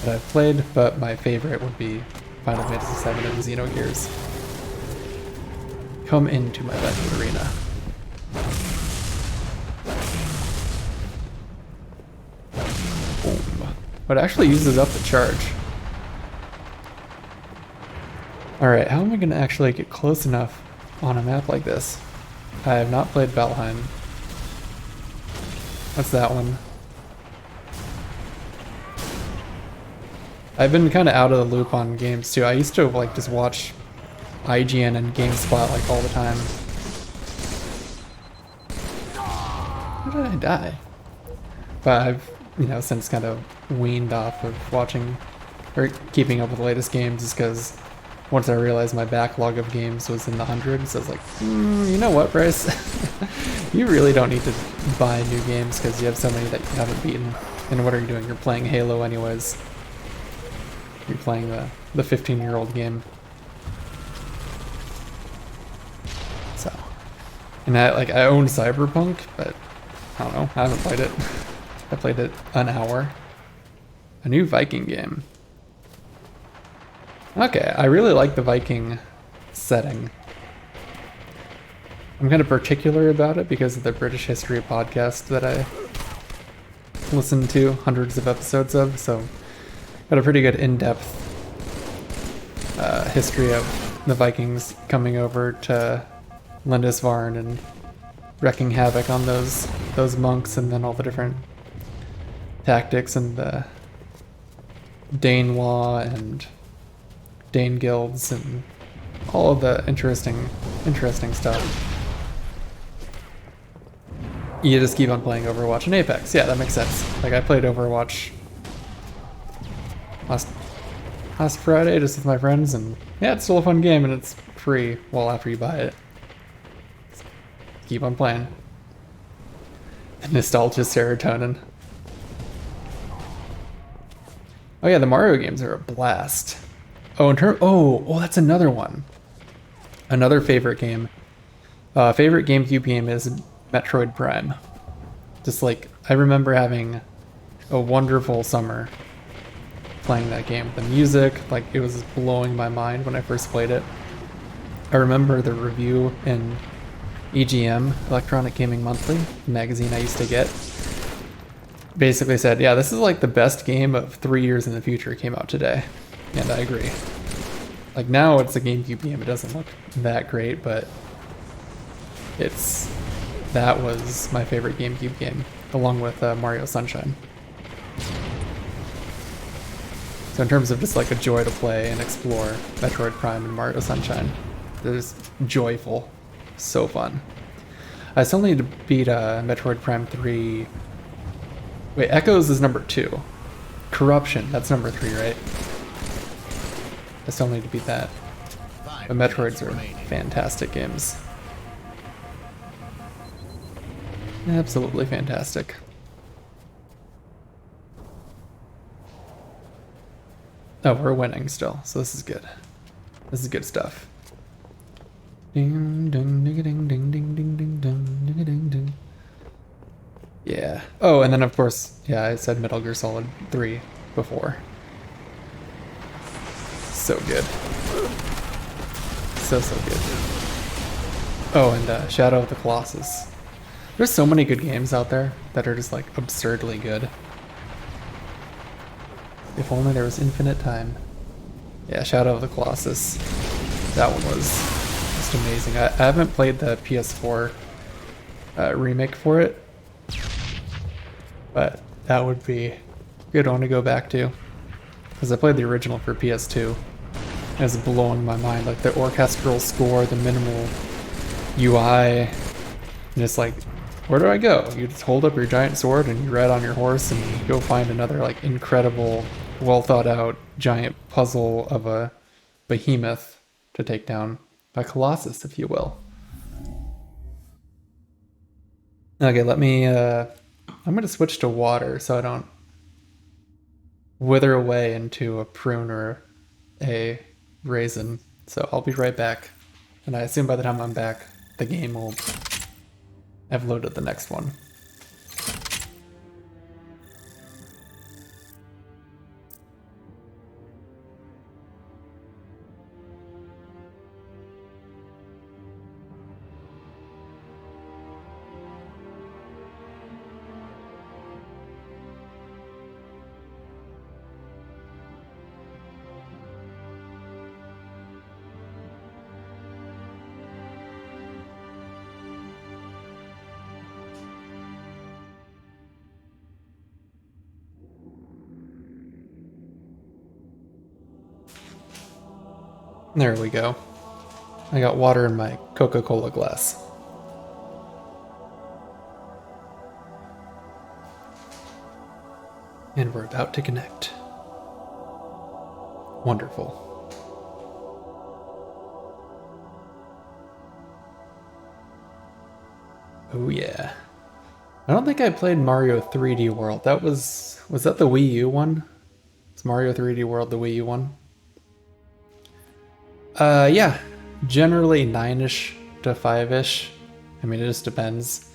that I've played, but my favorite would be Final Fantasy 7 and Xenogears. Come into my Legend Arena. Boom. But it actually uses up the charge. Alright, how am I going to actually get close enough on a map like this? I have not played Valheim. What's that one? I've been kind of out of the loop on games too. I used to like just watch IGN and GameSpot like all the time. How did I die? But I've, you know, since kind of weaned off of watching or keeping up with the latest games just because once I realized my backlog of games was in the hundreds, I was like, you know what, Bryce? You really don't need to buy new games because you have so many that you haven't beaten. And what are you doing? You're playing Halo anyways. You're playing the 15-year-old game. So, and I own Cyberpunk, but I don't know. I haven't played it. I played it an hour. A new Viking game. Okay, I really like the Viking setting. I'm kind of particular about it because of the British History podcast that I listened to hundreds of episodes of, so got a pretty good in-depth history of the Vikings coming over to Lindisfarne and wreaking havoc on those monks, and then all the different tactics and the Dane law and Dane guilds and all of the interesting stuff. You just keep on playing Overwatch and Apex. Yeah, that makes sense. Like I played Overwatch last Friday just with my friends, and yeah, it's still a fun game and it's free. Well, after you buy it, keep on playing. Nostalgia serotonin. Oh yeah, the Mario games are a blast. Oh, that's another one. Another favorite game. Favorite GameCube game is Metroid Prime. Just like, I remember having a wonderful summer playing that game. The music, like, it was blowing my mind when I first played it. I remember the review in EGM, Electronic Gaming Monthly, the magazine I used to get, basically said, yeah, this is like the best game of 3 years in the future came out today. And I agree. Like now it's a GameCube game, it doesn't look that great, but that was my favorite GameCube game, along with Mario Sunshine. So in terms of just like a joy to play and explore, Metroid Prime and Mario Sunshine, they're just joyful. So fun. I still need to beat Metroid Prime 3. Wait, Echoes is number 2. Corruption, that's number 3, right? I still need to beat that. But Metroids are fantastic games. Absolutely fantastic. Oh, we're winning still, so this is good. This is good stuff. Ding ding ding ding ding ding ding ding ding ding ding. Yeah. Oh, and then of course, yeah, I said Metal Gear Solid 3 before. So good. So good. Oh, and Shadow of the Colossus. There's so many good games out there that are just like absurdly good. If only there was infinite time. Yeah, Shadow of the Colossus. That one was just amazing. I haven't played the PS4 remake for it, but that would be a good one to go back to. Because I played the original for PS2. And it's blowing my mind. Like the orchestral score, the minimal UI, and it's like, where do I go? You just hold up your giant sword and you ride on your horse and you go find another like incredible, well thought out giant puzzle of a behemoth to take down. A colossus, if you will. Okay, let me, I'm gonna switch to water so I don't wither away into a prune or a raisin. So I'll be right back. And I assume by the time I'm back, the game will have loaded the next one. There we go. I got water in my Coca-Cola glass. And we're about to connect. Wonderful. Oh yeah. I don't think I played Mario 3D World. That was that the Wii U one? Was Mario 3D World the Wii U one? Yeah, generally 9-ish to 5-ish. I mean, it just depends.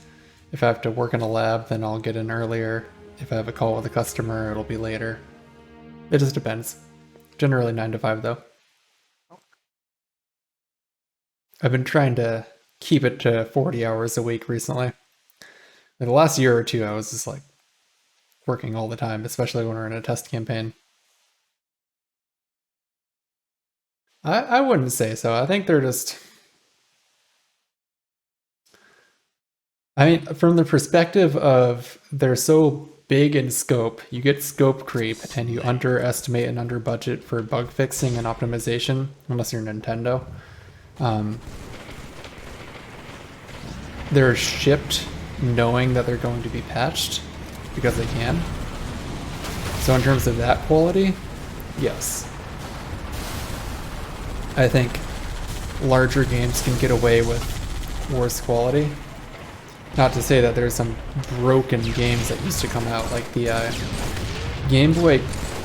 If I have to work in a lab, then I'll get in earlier. If I have a call with a customer, it'll be later. It just depends. Generally 9 to 5, though. I've been trying to keep it to 40 hours a week recently. Like the last year or two, I was just like working all the time, especially when we're in a test campaign. I wouldn't say so. I think they're just... I mean, from the perspective of they're so big in scope, you get scope creep and you underestimate and under budget for bug fixing and optimization, unless you're Nintendo. They're shipped knowing that they're going to be patched because they can. So in terms of that quality, yes. I think larger games can get away with worse quality. Not to say that there's some broken games that used to come out, like the Game Boy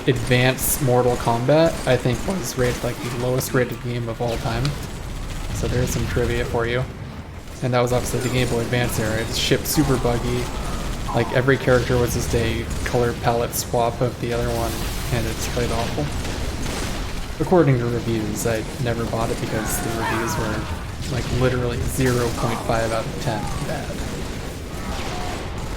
Advance Mortal Kombat, I think was rated like the lowest rated game of all time. So there's some trivia for you. And that was obviously the Game Boy Advance era. It shipped super buggy. Like every character was just a color palette swap of the other one, and it's played awful. According to reviews, I never bought it because the reviews were like literally 0.5 out of 10 bad.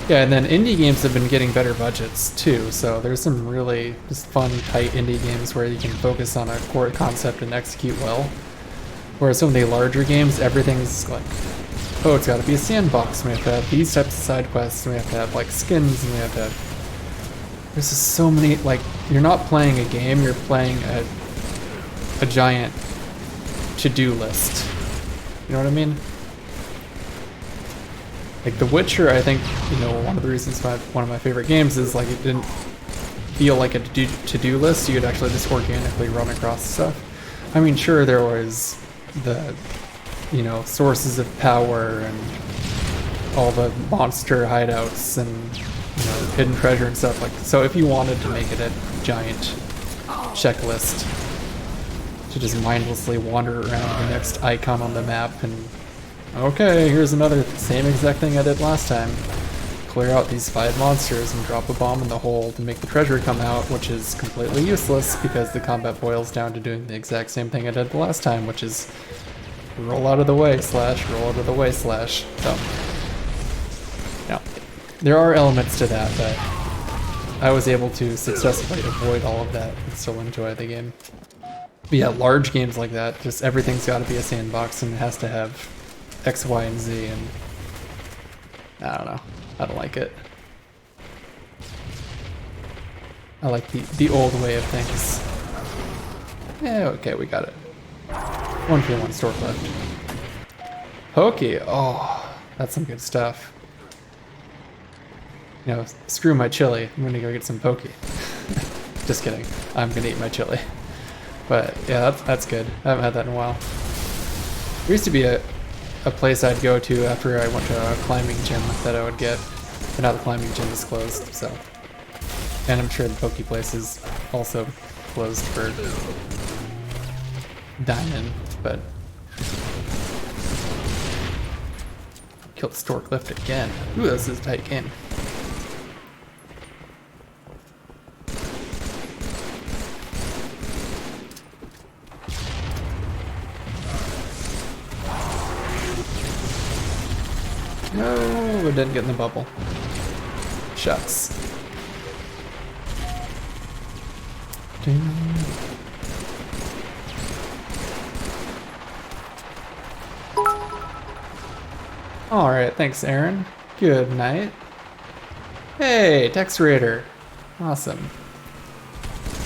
Yeah, and then indie games have been getting better budgets too, so there's some really just fun, tight indie games where you can focus on a core concept and execute well. Whereas some of the larger games, everything's like, oh, it's gotta be a sandbox, we have to have these types of side quests, and we have to have like skins, and we have to have... There's just so many, like, you're not playing a game, you're playing a giant to-do list. You know what I mean? Like The Witcher, I think, you know, one of the reasons why one of my favorite games is like it didn't feel like a to-do list. You could actually just organically run across stuff. I mean, sure, there was the, you know, sources of power and all the monster hideouts and, you know, hidden treasure and stuff. Like, so if you wanted to make it a giant checklist to just mindlessly wander around the next icon on the map and, okay, here's another same exact thing I did last time. Clear out these 5 monsters and drop a bomb in the hole to make the treasure come out, which is completely useless because the combat boils down to doing the exact same thing I did the last time, which is roll out of the way slash roll out of the way slash. So, yeah, there are elements to that, but I was able to successfully avoid all of that and still enjoy the game. But yeah, large games like that, just everything's got to be a sandbox and it has to have X, Y, and Z, and I don't know. I don't like it. I like the old way of things. Yeah, okay, we got it. 1 for 1 stork left. Pokey, oh, that's some good stuff. You know, screw my chili. I'm gonna go get some pokey. Just kidding. I'm gonna eat my chili. But yeah, that's good. I haven't had that in a while. There used to be a place I'd go to after I went to a climbing gym that I would get, but now the climbing gym is closed, so. And I'm sure the pokey place is also closed for dining, but. Killed the stork lift again. Ooh, this is a tight game. No, we didn't get in the bubble. Shucks. Alright, thanks Aaron. Good night. Hey, Text Raider. Awesome.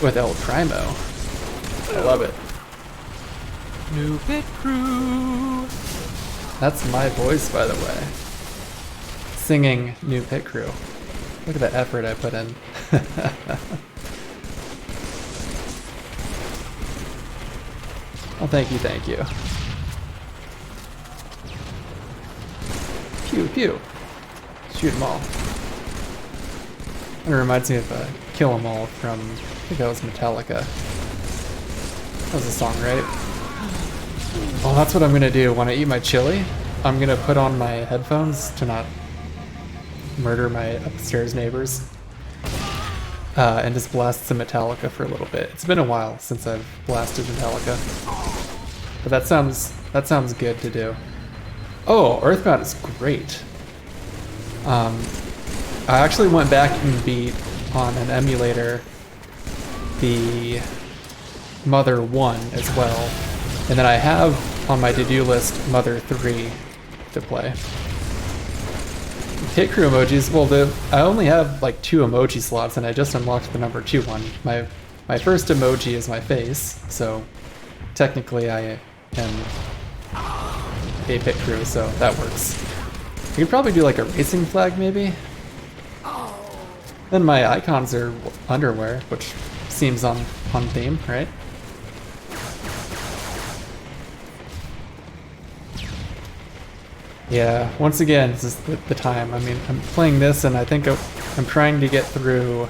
With El Primo. I love it. New pit crew. That's my voice, by the way. Singing New Pit Crew. Look at the effort I put in. Oh, thank you, thank you. Pew, pew. Shoot them all. And it reminds me of Kill 'Em All from, I think that was Metallica. That was a song, right? Well, that's what I'm gonna do. When I eat my chili, I'm gonna put on my headphones to not murder my upstairs neighbors. And just blast some Metallica for a little bit. It's been a while since I've blasted Metallica. But that sounds good to do. Oh, Earthbound is great. I actually went back and beat on an emulator the Mother 1 as well. And then I have on my to-do list Mother 3 to play. Pit crew emojis, well I only have like 2 emoji slots and I just unlocked the number 2 one. My first emoji is my face, so technically I am a pit crew, so that works. You could probably do like a racing flag maybe? Then my icons are underwear, which seems on theme, right? Yeah, once again, this is the time. I mean, I'm playing this and I think I'm trying to get through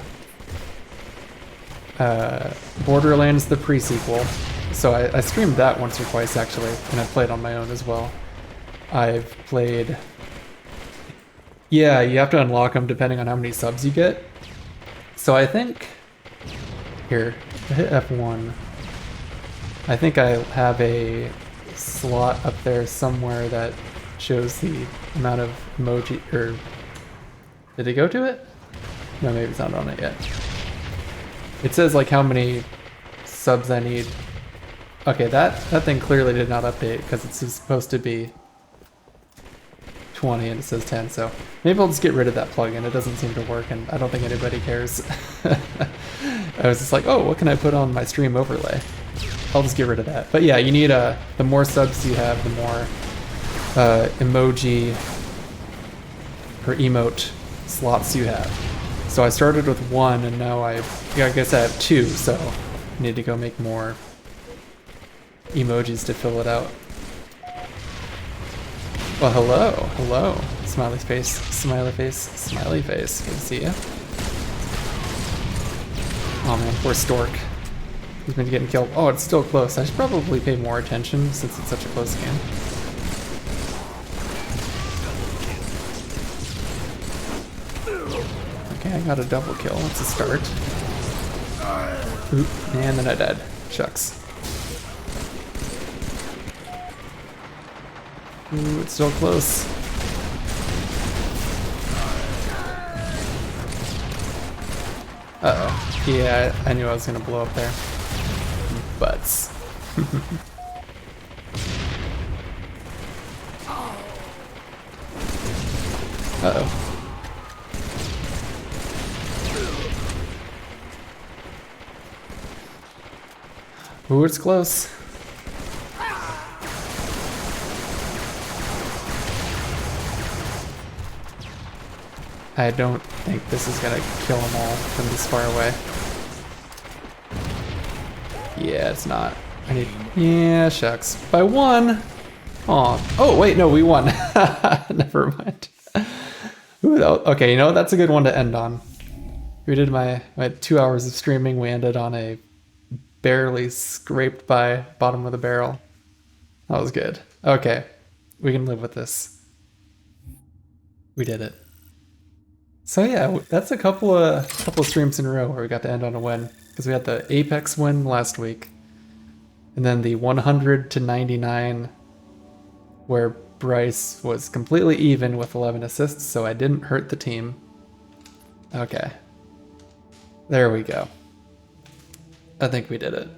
Borderlands the pre-sequel. So I streamed that once or twice actually, and I played on my own as well. I've played... Yeah, you have to unlock them depending on how many subs you get. So I think... Here, I hit F1. I think I have a slot up there somewhere that shows the amount of emoji, or did it go to it? No, maybe it's not on it yet. It says like how many subs I need. Okay, that thing clearly did not update because it's supposed to be 20 and it says 10, so maybe I'll just get rid of that plugin. It doesn't seem to work and I don't think anybody cares. I was just like, oh, what can I put on my stream overlay? I'll just get rid of that. But yeah, you need the more subs you have, the more emoji or emote slots you have. So I started with 1 and now I guess I have 2, so I need to go make more emojis to fill it out. Well, hello. Smiley face, smiley face, smiley face. Good to see you. Oh man, poor Stork. He's been getting killed. Oh, it's still close. I should probably pay more attention since it's such a close game. Okay, I got a double kill. That's a start. Oop, and then I died. Shucks. Ooh, it's still close. Uh-oh. Yeah, I knew I was gonna blow up there. Butts. Uh-oh. Ooh, it's close. I don't think this is gonna kill them all from this far away. Yeah, it's not. I need. Yeah, shucks. By one. Aw. Oh, wait, no, we won. Never mind. Ooh, okay, you know what? That's a good one to end on. We did my 2 hours of streaming. We ended on a barely scraped by bottom of the barrel. That was good. Okay, we can live with this. We did it. So yeah, that's a couple of streams in a row where we got to end on a win, because we had the Apex win last week, and then the 100 to 99 where Bryce was completely even with 11 assists, so I didn't hurt the team. Okay. There we go. I think we did it.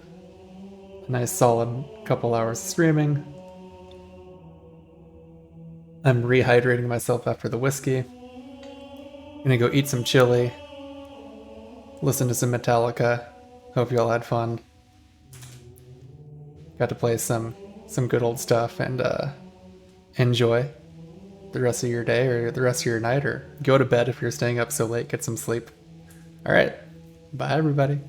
A nice solid couple hours of streaming. I'm rehydrating myself after the whiskey. Gonna go eat some chili, listen to some Metallica. Hope you all had fun. Got to play some good old stuff and enjoy the rest of your day or the rest of your night, or go to bed if you're staying up so late, get some sleep. All right, bye everybody.